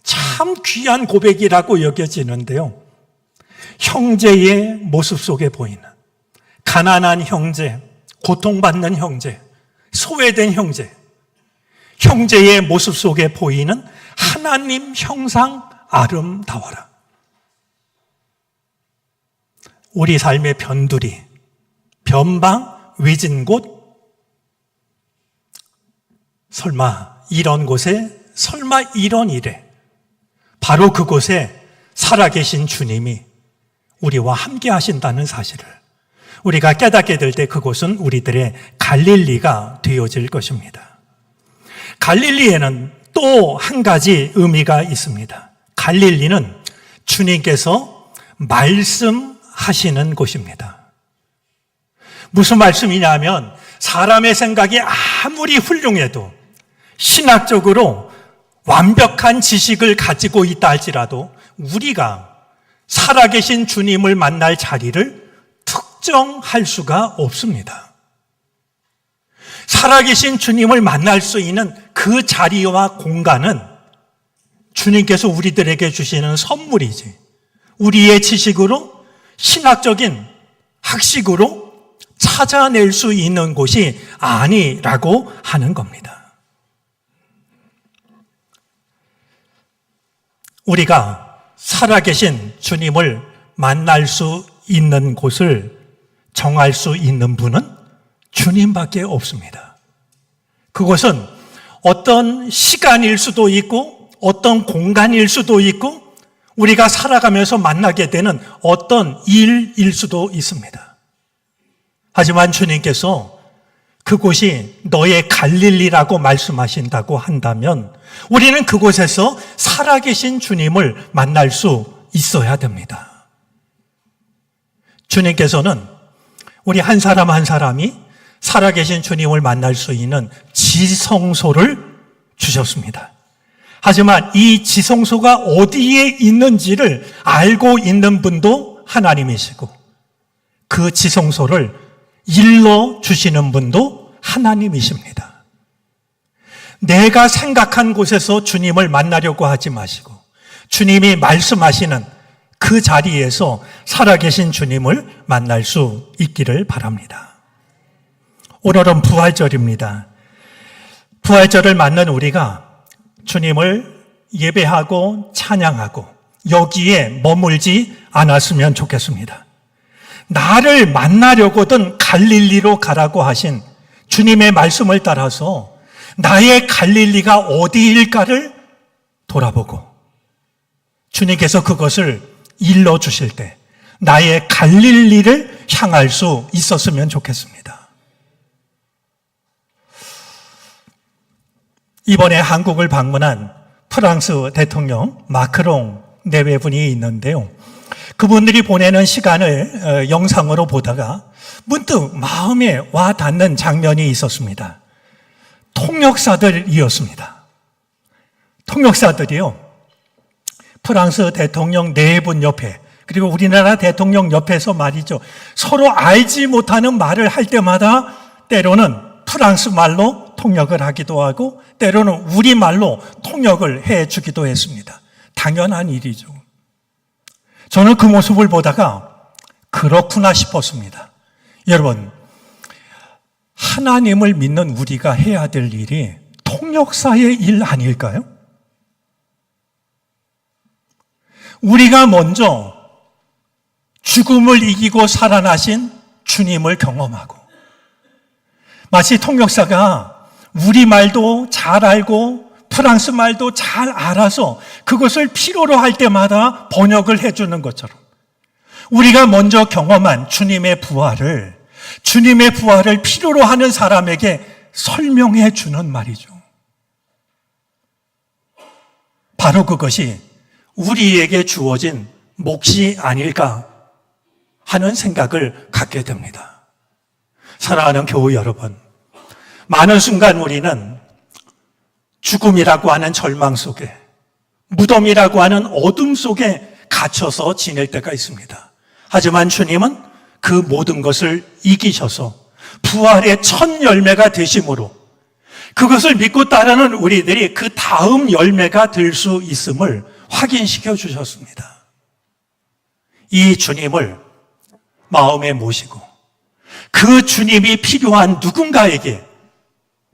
참 귀한 고백이라고 여겨지는데요. 형제의 모습 속에 보이는 가난한 형제, 고통받는 형제, 소외된 형제, 형제의 모습 속에 보이는 하나님 형상 아름다워라. 우리 삶의 변두리, 변방, 외진 곳, 설마 이런 곳에, 설마 이런 일에, 바로 그곳에 살아계신 주님이 우리와 함께 하신다는 사실을 우리가 깨닫게 될 때 그곳은 우리들의 갈릴리가 되어질 것입니다. 갈릴리에는 또 한 가지 의미가 있습니다. 갈릴리는 주님께서 말씀하시는 곳입니다. 무슨 말씀이냐면 사람의 생각이 아무리 훌륭해도 신학적으로 완벽한 지식을 가지고 있다 할지라도 우리가 살아계신 주님을 만날 자리를 특정할 수가 없습니다. 살아계신 주님을 만날 수 있는 그 자리와 공간은 주님께서 우리들에게 주시는 선물이지, 우리의 지식으로, 신학적인 학식으로 찾아낼 수 있는 곳이 아니라고 하는 겁니다. 우리가 살아계신 주님을 만날 수 있는 곳을 정할 수 있는 분은 주님밖에 없습니다. 그것은 어떤 시간일 수도 있고 어떤 공간일 수도 있고 우리가 살아가면서 만나게 되는 어떤 일일 수도 있습니다. 하지만 주님께서 그곳이 너의 갈릴리라고 말씀하신다고 한다면 우리는 그곳에서 살아계신 주님을 만날 수 있어야 됩니다. 주님께서는 우리 한 사람 한 사람이 살아계신 주님을 만날 수 있는 지성소를 주셨습니다. 하지만 이 지성소가 어디에 있는지를 알고 있는 분도 하나님이시고 그 지성소를 일러 주시는 분도 하나님이십니다. 내가 생각한 곳에서 주님을 만나려고 하지 마시고 주님이 말씀하시는 그 자리에서 살아계신 주님을 만날 수 있기를 바랍니다. 오늘은 부활절입니다. 부활절을 맞는 우리가 주님을 예배하고 찬양하고 여기에 머물지 않았으면 좋겠습니다. 나를 만나려거든 갈릴리로 가라고 하신 주님의 말씀을 따라서 나의 갈릴리가 어디일까를 돌아보고 주님께서 그것을 일러주실 때 나의 갈릴리를 향할 수 있었으면 좋겠습니다. 이번에 한국을 방문한 프랑스 대통령 마크롱 내외분이 있는데요. 그분들이 보내는 시간을 영상으로 보다가 문득 마음에 와 닿는 장면이 있었습니다. 통역사들이었습니다. 통역사들이요. 프랑스 대통령 네 분 옆에 그리고 우리나라 대통령 옆에서 말이죠. 서로 알지 못하는 말을 할 때마다 때로는 프랑스 말로 통역을 하기도 하고 때로는 우리말로 통역을 해주기도 했습니다. 당연한 일이죠. 저는 그 모습을 보다가 그렇구나 싶었습니다. 여러분, 하나님을 믿는 우리가 해야 될 일이 통역사의 일 아닐까요? 우리가 먼저 죽음을 이기고 살아나신 주님을 경험하고, 마치 통역사가 우리말도 잘 알고 프랑스 말도 잘 알아서 그것을 필요로 할 때마다 번역을 해주는 것처럼 우리가 먼저 경험한 주님의 부활을 필요로 하는 사람에게 설명해 주는 말이죠. 바로 그것이 우리에게 주어진 몫이 아닐까 하는 생각을 갖게 됩니다. 사랑하는 교우 여러분, 많은 순간 우리는 죽음이라고 하는 절망 속에, 무덤이라고 하는 어둠 속에 갇혀서 지낼 때가 있습니다. 하지만 주님은 그 모든 것을 이기셔서 부활의 첫 열매가 되심으로 그것을 믿고 따르는 우리들이 그 다음 열매가 될 수 있음을 확인시켜 주셨습니다. 이 주님을 마음에 모시고 그 주님이 필요한 누군가에게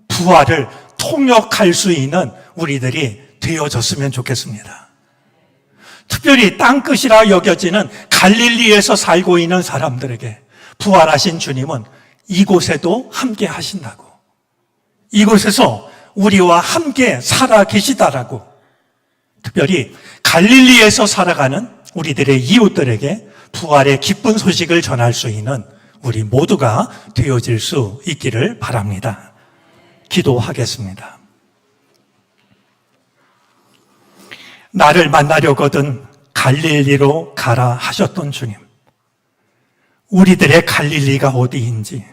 부활을 통역할 수 있는 우리들이 되어졌으면 좋겠습니다. 특별히 땅끝이라 여겨지는 갈릴리에서 살고 있는 사람들에게 부활하신 주님은 이곳에도 함께 하신다고, 이곳에서 우리와 함께 살아 계시다라고, 특별히 갈릴리에서 살아가는 우리들의 이웃들에게 부활의 기쁜 소식을 전할 수 있는 우리 모두가 되어질 수 있기를 바랍니다. 기도하겠습니다. 나를 만나려거든 갈릴리로 가라 하셨던 주님, 우리들의 갈릴리가 어디인지,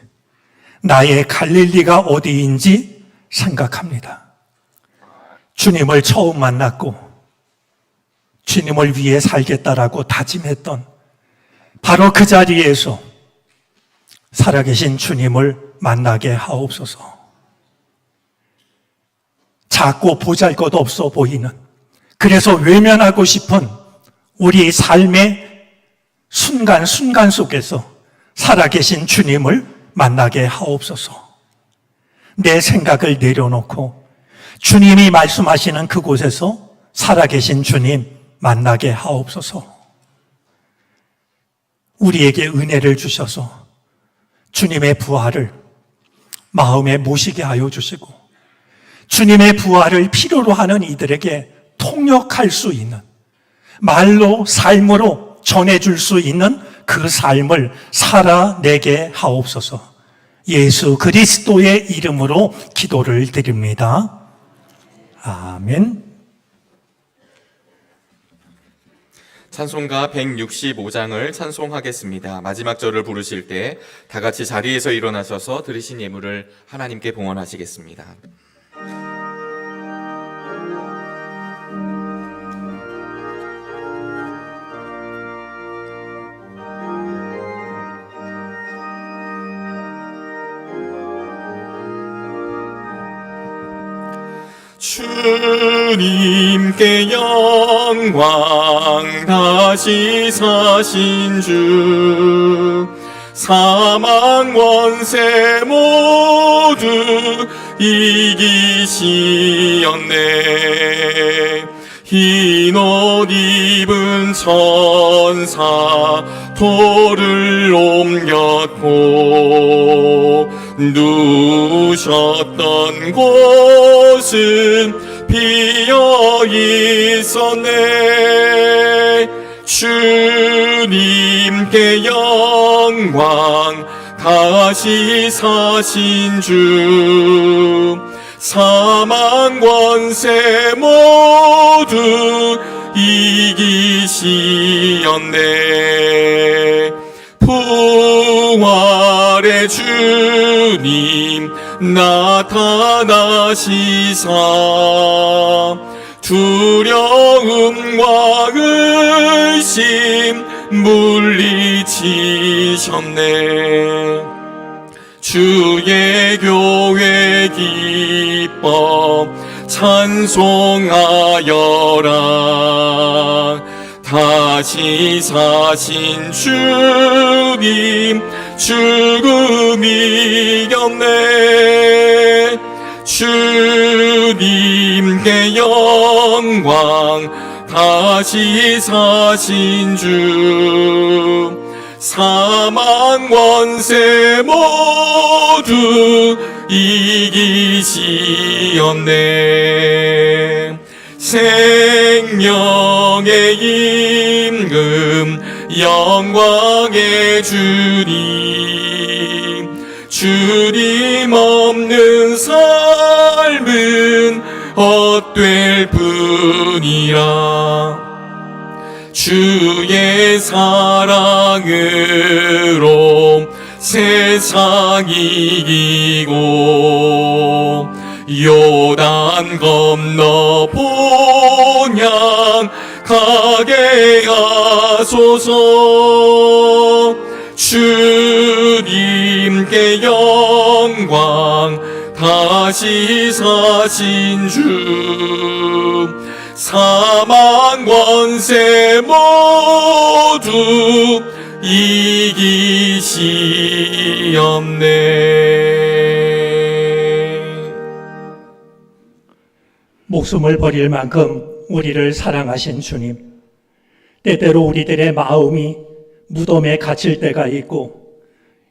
나의 갈릴리가 어디인지 생각합니다. 주님을 처음 만났고 주님을 위해 살겠다라고 다짐했던 바로 그 자리에서 살아계신 주님을 만나게 하옵소서. 작고 보잘것 없어 보이는, 그래서 외면하고 싶은 우리 삶의 순간순간 속에서 살아계신 주님을 만나게 하옵소서. 내 생각을 내려놓고 주님이 말씀하시는 그곳에서 살아계신 주님 만나게 하옵소서. 우리에게 은혜를 주셔서 주님의 부활을 마음에 모시게 하여 주시고, 주님의 부활을 필요로 하는 이들에게 통역할 수 있는, 말로 삶으로 전해줄 수 있는 그 삶을 살아내게 하옵소서. 예수 그리스도의 이름으로 기도를 드립니다. 아멘. 찬송가 165장을 찬송하겠습니다. 마지막 절을 부르실 때 다 같이 자리에서 일어나셔서 드리신 예물을 하나님께 봉헌하시겠습니다. 주님께 영광, 다시 사신 주, 사망 원세 모두 이기시었네. 흰 옷 입은 천사 돌을 옮겼고, 누우셨던 곳은 비어 있었네. 주님께 영광, 다시 사신 주, 사망 권세 모두 이기시었네. 부활의 주님 나타나시사 두려움과 의심 물리치셨네. 주의 교회 기뻐 찬송하여라. 다시 사신 주님 죽음 이겼네. 주님께 영광. 다시 사신 주 사망 권세 모두 이기시었네. 생명의 임금 영광의 주님, 주님 없는 삶은 헛될 뿐이라. 주의 사랑으로 세상 이기고 요단 건너 본향 가게 하소서. 주님께 영광. 다시 사신 주 사망 권세 모두 이기시었네. 목숨을 버릴 만큼 우리를 사랑하신 주님, 때때로 우리들의 마음이 무덤에 갇힐 때가 있고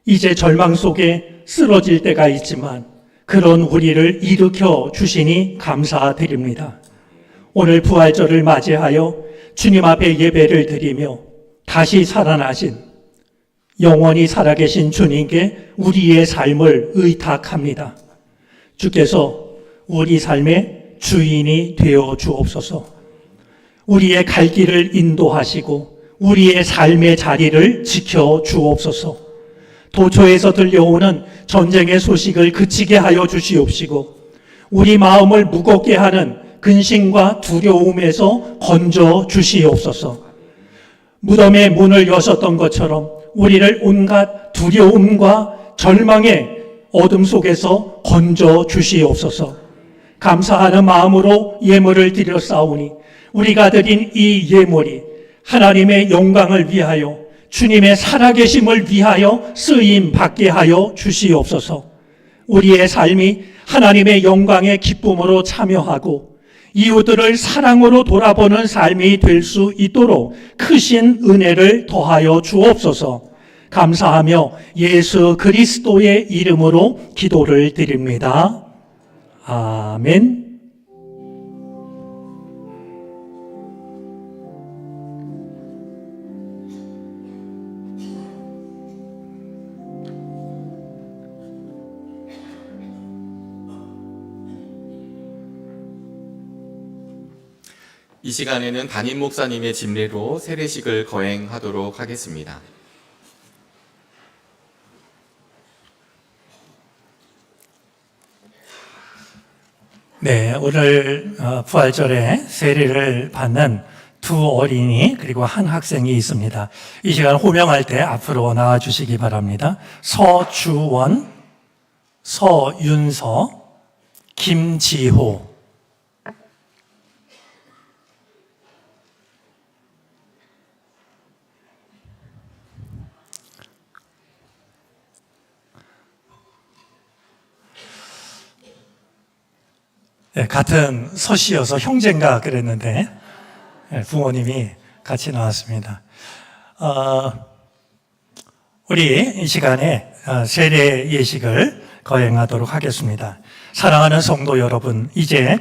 이제 절망 속에 쓰러질 때가 있지만 그런 우리를 일으켜 주시니 감사드립니다. 오늘 부활절을 맞이하여 주님 앞에 예배를 드리며 다시 살아나신 영원히 살아계신 주님께 우리의 삶을 의탁합니다. 주께서 우리 삶의 주인이 되어 주옵소서. 우리의 갈 길을 인도하시고 우리의 삶의 자리를 지켜 주옵소서. 도처에서 들려오는 전쟁의 소식을 그치게 하여 주시옵시고 우리 마음을 무겁게 하는 근심과 두려움에서 건져 주시옵소서. 무덤의 문을 여셨던 것처럼 우리를 온갖 두려움과 절망의 어둠 속에서 건져 주시옵소서. 감사하는 마음으로 예물을 드렸사오니 우리가 드린 이 예물이 하나님의 영광을 위하여 주님의 살아계심을 위하여 쓰임 받게 하여 주시옵소서. 우리의 삶이 하나님의 영광의 기쁨으로 참여하고 이웃들을 사랑으로 돌아보는 삶이 될 수 있도록 크신 은혜를 더하여 주옵소서. 감사하며 예수 그리스도의 이름으로 기도를 드립니다. 아멘. 이 시간에는 담임 목사님의 집례로 세례식을 거행하도록 하겠습니다. 네, 오늘 부활절에 세례를 받는 두 어린이 그리고 한 학생이 있습니다. 이 시간 호명할 때 앞으로 나와 주시기 바랍니다. 서주원, 서윤서, 김지호. 네, 같은 서씨여서 형제인가 그랬는데 부모님이 같이 나왔습니다. 우리 이 시간에 세례 예식을 거행하도록 하겠습니다. 사랑하는 성도 여러분, 이제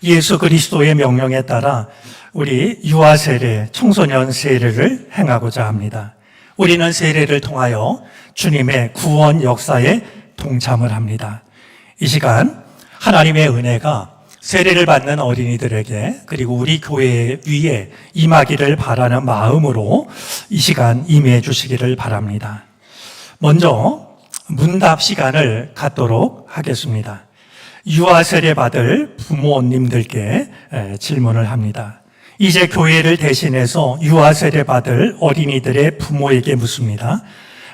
예수 그리스도의 명령에 따라 우리 유아 세례, 청소년 세례를 행하고자 합니다. 우리는 세례를 통하여 주님의 구원 역사에 동참을 합니다. 이 시간 하나님의 은혜가 세례를 받는 어린이들에게 그리고 우리 교회 위에 임하기를 바라는 마음으로 이 시간 임해 주시기를 바랍니다. 먼저 문답 시간을 갖도록 하겠습니다. 유아 세례 받을 부모님들께 질문을 합니다. 이제 교회를 대신해서 유아 세례 받을 어린이들의 부모에게 묻습니다.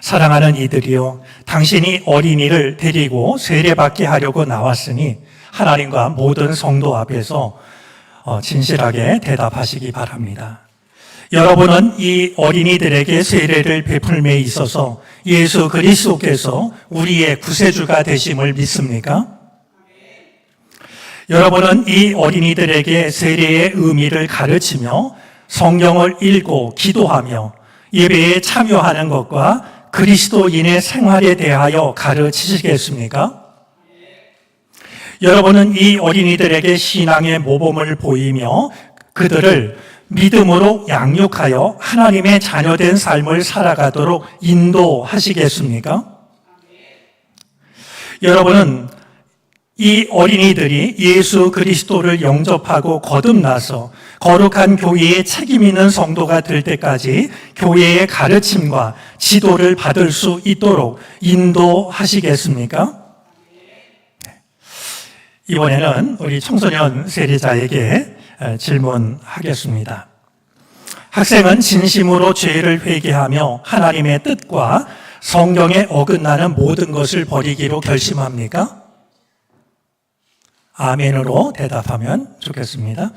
사랑하는 이들이요, 당신이 어린이를 데리고 세례받게 하려고 나왔으니 하나님과 모든 성도 앞에서 진실하게 대답하시기 바랍니다. 여러분은 이 어린이들에게 세례를 베풀매 있어서 예수 그리스도께서 우리의 구세주가 되심을 믿습니까? 여러분은 이 어린이들에게 세례의 의미를 가르치며 성경을 읽고 기도하며 예배에 참여하는 것과 그리스도인의 생활에 대하여 가르치시겠습니까? 여러분은 이 어린이들에게 신앙의 모범을 보이며 그들을 믿음으로 양육하여 하나님의 자녀된 삶을 살아가도록 인도하시겠습니까? 여러분은 이 어린이들이 예수 그리스도를 영접하고 거듭나서 거룩한 교회에 책임 있는 성도가 될 때까지 교회의 가르침과 지도를 받을 수 있도록 인도하시겠습니까? 이번에는 우리 청소년 세례자에게 질문하겠습니다. 학생은 진심으로 죄를 회개하며 하나님의 뜻과 성경에 어긋나는 모든 것을 버리기로 결심합니까? 아멘으로 대답하면 좋겠습니다.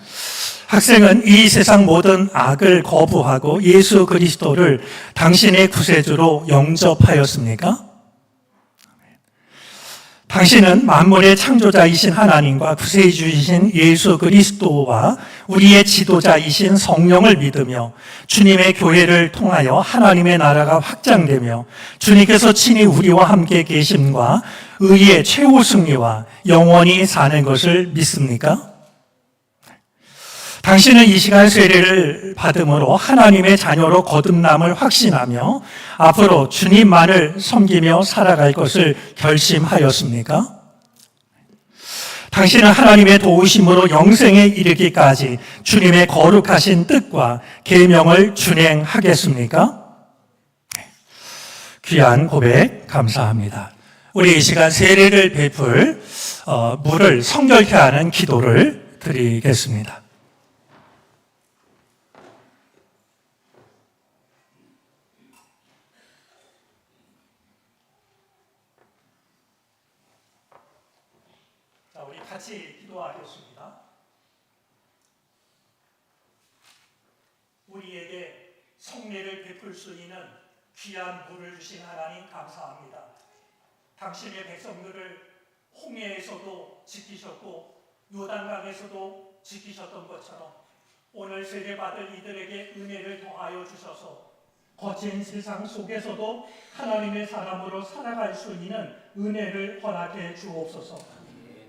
학생은 이 세상 모든 악을 거부하고 예수 그리스도를 당신의 구세주로 영접하였습니까? 당신은 만물의 창조자이신 하나님과 구세주이신 예수 그리스도와 우리의 지도자이신 성령을 믿으며 주님의 교회를 통하여 하나님의 나라가 확장되며 주님께서 친히 우리와 함께 계심과 의의 최후 승리와 영원히 사는 것을 믿습니까? 당신은 이 시간 세례를 받음으로 하나님의 자녀로 거듭남을 확신하며 앞으로 주님만을 섬기며 살아갈 것을 결심하였습니까? 당신은 하나님의 도우심으로 영생에 이르기까지 주님의 거룩하신 뜻과 계명을 준행하겠습니까? 귀한 고백 감사합니다. 우리 이 시간 세례를 베풀 물을 성결케 하는 기도를 드리겠습니다. 자, 우리 같이 기도하겠습니다. 우리에게 성례를 베풀 수 있는 귀한 물을 주신 하나님 감사합니다. 당신의 백성들을 홍해에서도 지키셨고 요단강에서도 지키셨던 것처럼 오늘 세례받을 이들에게 은혜를 더하여 주셔서 거친 세상 속에서도 하나님의 사람으로 살아갈 수 있는 은혜를 허락해 주옵소서.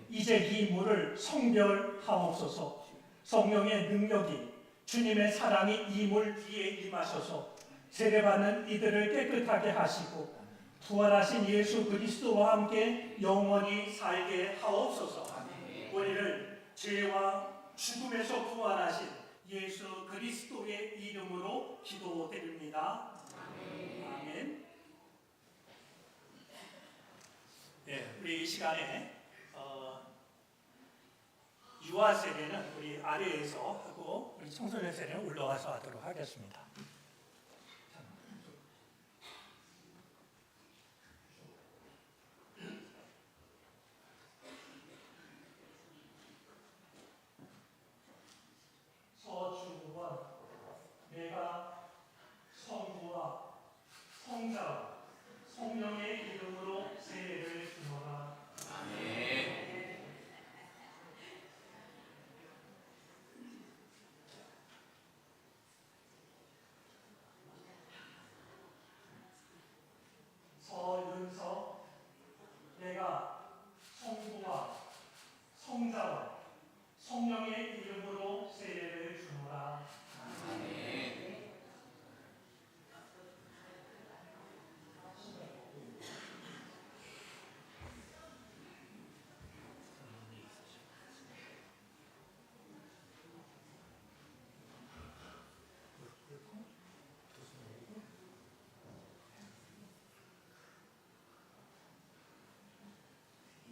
이제 이 물을 성별하옵소서. 성령의 능력이 주님의 사랑이 이 물 위에 임하셔서 세례받는 이들을 깨끗하게 하시고 부활하신 예수 그리스도와 함께 영원히 살게 하옵소서. 우리를 죄와 죽음에서 구원하신 예수 그리스도의 이름으로 기도드립니다. 아멘. 네, 우리 이 시간에 유아 세례는 우리 아래에서 하고 우리 청소년 세례는 올라가서 하도록 하겠습니다. 서주와 내가 성부와 성자와 성령의 이름으로 세례를 주노라. 서윤서 내가 성부와 성자와 성령의 이름으로 세례를 주노라.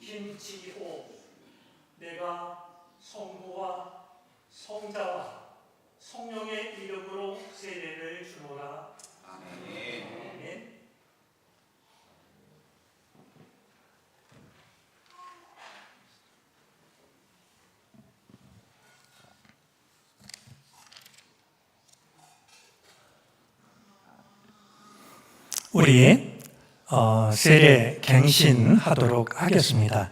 김지호 내가 성부와 성자와 성령의 이름으로 세례를 주노라. 아멘. 우리 세례 갱신하도록 하겠습니다.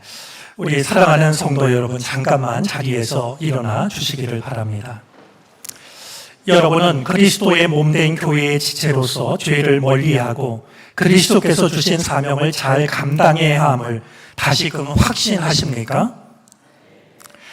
우리 사랑하는 성도 여러분, 잠깐만 자리에서 일어나 주시기를 바랍니다. 여러분은 그리스도의 몸된 교회의 지체로서 죄를 멀리하고 그리스도께서 주신 사명을 잘 감당해야 함을 다시금 확신하십니까?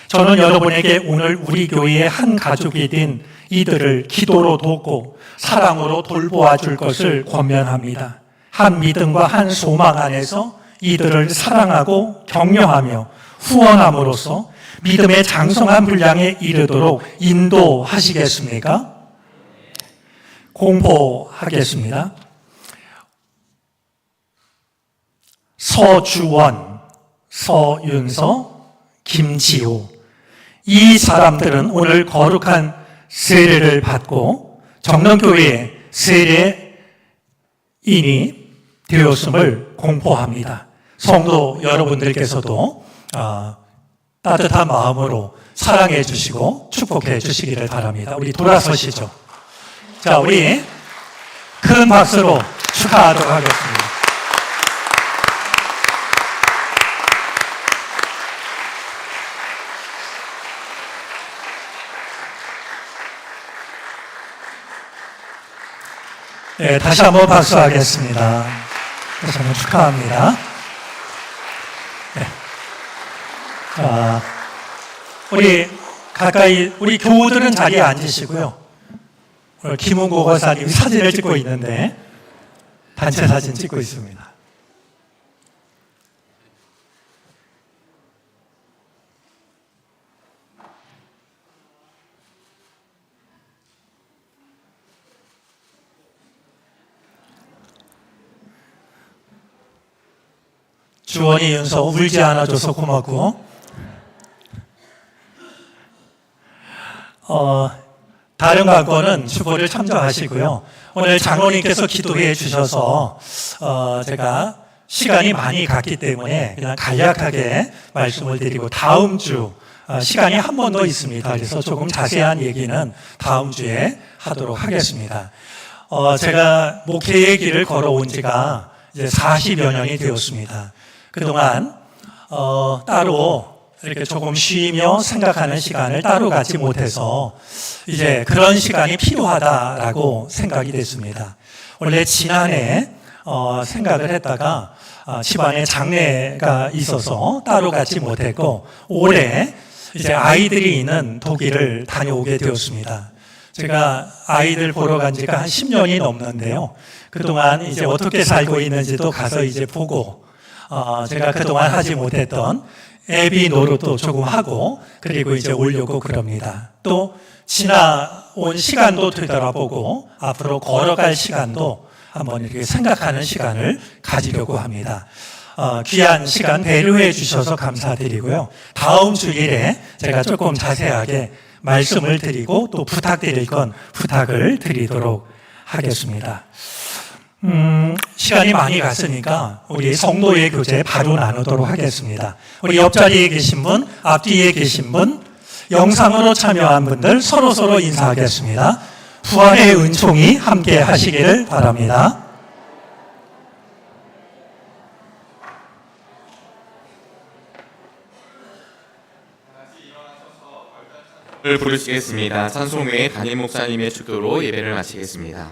저는 여러분에게 오늘 우리 교회의 한 가족이 된 이들을 기도로 돕고 사랑으로 돌보아 줄 것을 권면합니다. 한 믿음과 한 소망 안에서 이들을 사랑하고 격려하며 후원함으로써 믿음의 장성한 분량에 이르도록 인도하시겠습니까? 공포하겠습니다. 서주원, 서윤서, 김지호, 이 사람들은 오늘 거룩한 세례를 받고 정론교회의 세례인이 되었음을 공포합니다. 성도 여러분들께서도 따뜻한 마음으로 사랑해 주시고 축복해 주시기를 바랍니다. 우리 돌아서시죠. 자, 우리 큰 박수로 축하하도록 하겠습니다. 네, 다시 한번 박수하겠습니다. 다시 한번 축하합니다. 네. 자, 우리 가까이, 우리 교우들은 자리에 앉으시고요. 오늘 김은고 거사님 사진을 찍고 있는데, 단체 사진 찍고 있습니다. 주원이 윤서 울지 않아줘서 고맙고, 다른 관건은 주보를 참조하시고요. 오늘 장로님께서 기도해 주셔서 제가 시간이 많이 갔기 때문에 그냥 간략하게 말씀을 드리고 다음 주 시간이 한 번 더 있습니다. 그래서 조금 자세한 얘기는 다음 주에 하도록 하겠습니다. 제가 목회의 길을 걸어온 지가 이제 40여 년이 되었습니다. 그동안 따로 이렇게 조금 쉬며 생각하는 시간을 따로 갖지 못해서 이제 그런 시간이 필요하다라고 생각이 됐습니다. 원래 지난해 생각을 했다가 집안에 장례가 있어서 따로 갖지 못했고 올해 이제 아이들이 있는 독일을 다녀오게 되었습니다. 제가 아이들 보러 간 지가 한 10년이 넘는데요. 그동안 이제 어떻게 살고 있는지도 가서 이제 보고 제가 그동안 하지 못했던 애비 노릇도 조금 하고 그리고 이제 오려고 그럽니다. 또 지나온 시간도 되돌아보고 앞으로 걸어갈 시간도 한번 이렇게 생각하는 시간을 가지려고 합니다. 귀한 시간 배려해 주셔서 감사드리고요. 다음 주일에 제가 조금 자세하게 말씀을 드리고 또 부탁드릴 건 부탁을 드리도록 하겠습니다. 시간이 많이 갔으니까 우리 성도의 교제 바로 나누도록 하겠습니다. 우리 옆자리에 계신 분, 앞뒤에 계신 분, 영상으로 참여한 분들 서로 인사하겠습니다. 부활의 은총이 함께 하시기를 바랍니다. 을 부르시겠습니다. 찬송 후에 담임 목사님의 축도로 예배를 마치겠습니다.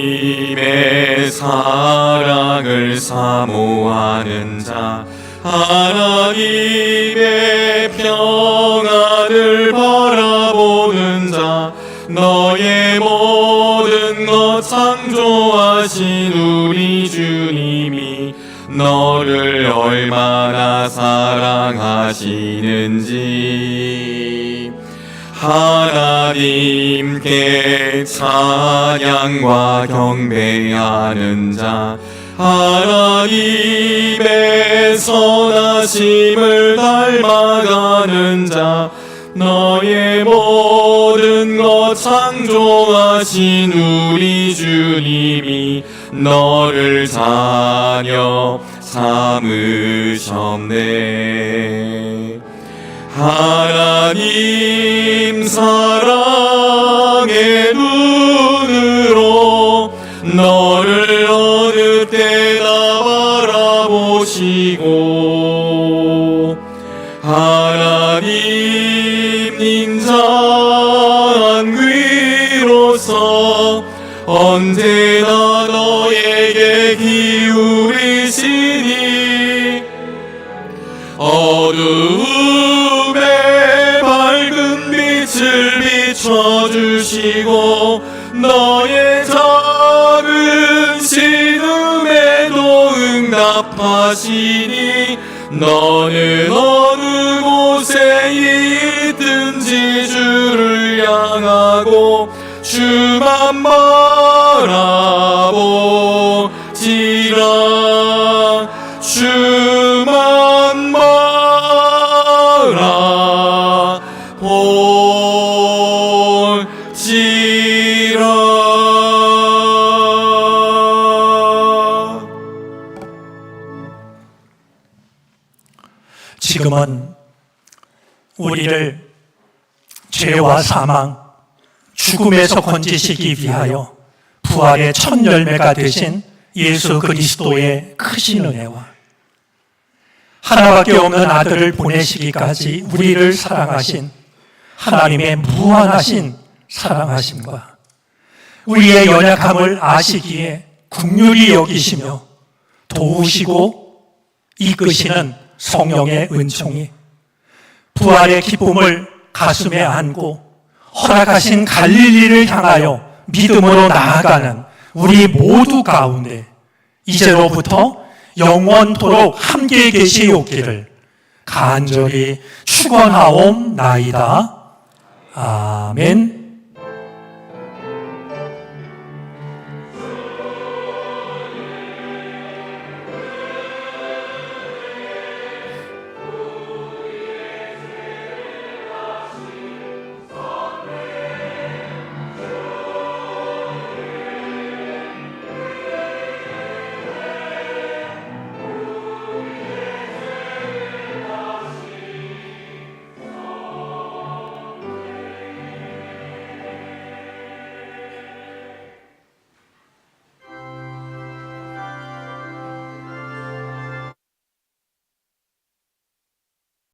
하나님의 사랑을 사모하는 자, 하나님의 평안을 바라보는 자, 너의 모든 것 창조하신 우리 주님이 너를 얼마나 사랑하시는지 하나님께 찬양과 경배하는 자, 하나님의 선하심을 닮아가는 자, 너의 모든 것 창조하신 우리 주님이 너를 자녀 삼으셨네. 하나님 사랑의 눈으로 너를 어느 때나 바라보시고 하나님 인자한 귀로서 언제나 너에게 기울이시니 어두움에 밝은 빛을 비춰주시고 너의 작은 신음에도 응답하시니 너는 어느 곳에 있든지 주를 향하고 주만 바라보지라 주만 바라보지라. 지금은 우리를 죄와 사망, 죽음에서 건지시기 위하여 부활의 첫 열매가 되신 예수 그리스도의 크신 은혜와 하나밖에 없는 아들을 보내시기까지 우리를 사랑하신 하나님의 무한하신 사랑하심과 우리의 연약함을 아시기에 긍휼히 여기시며 도우시고 이끄시는 성령의 은총이 부활의 기쁨을 가슴에 안고 허락하신 갈릴리를 향하여 믿음으로 나아가는 우리 모두 가운데 이제로부터 영원토록 함께 계시옵기를 간절히 축원하옵나이다. 아멘.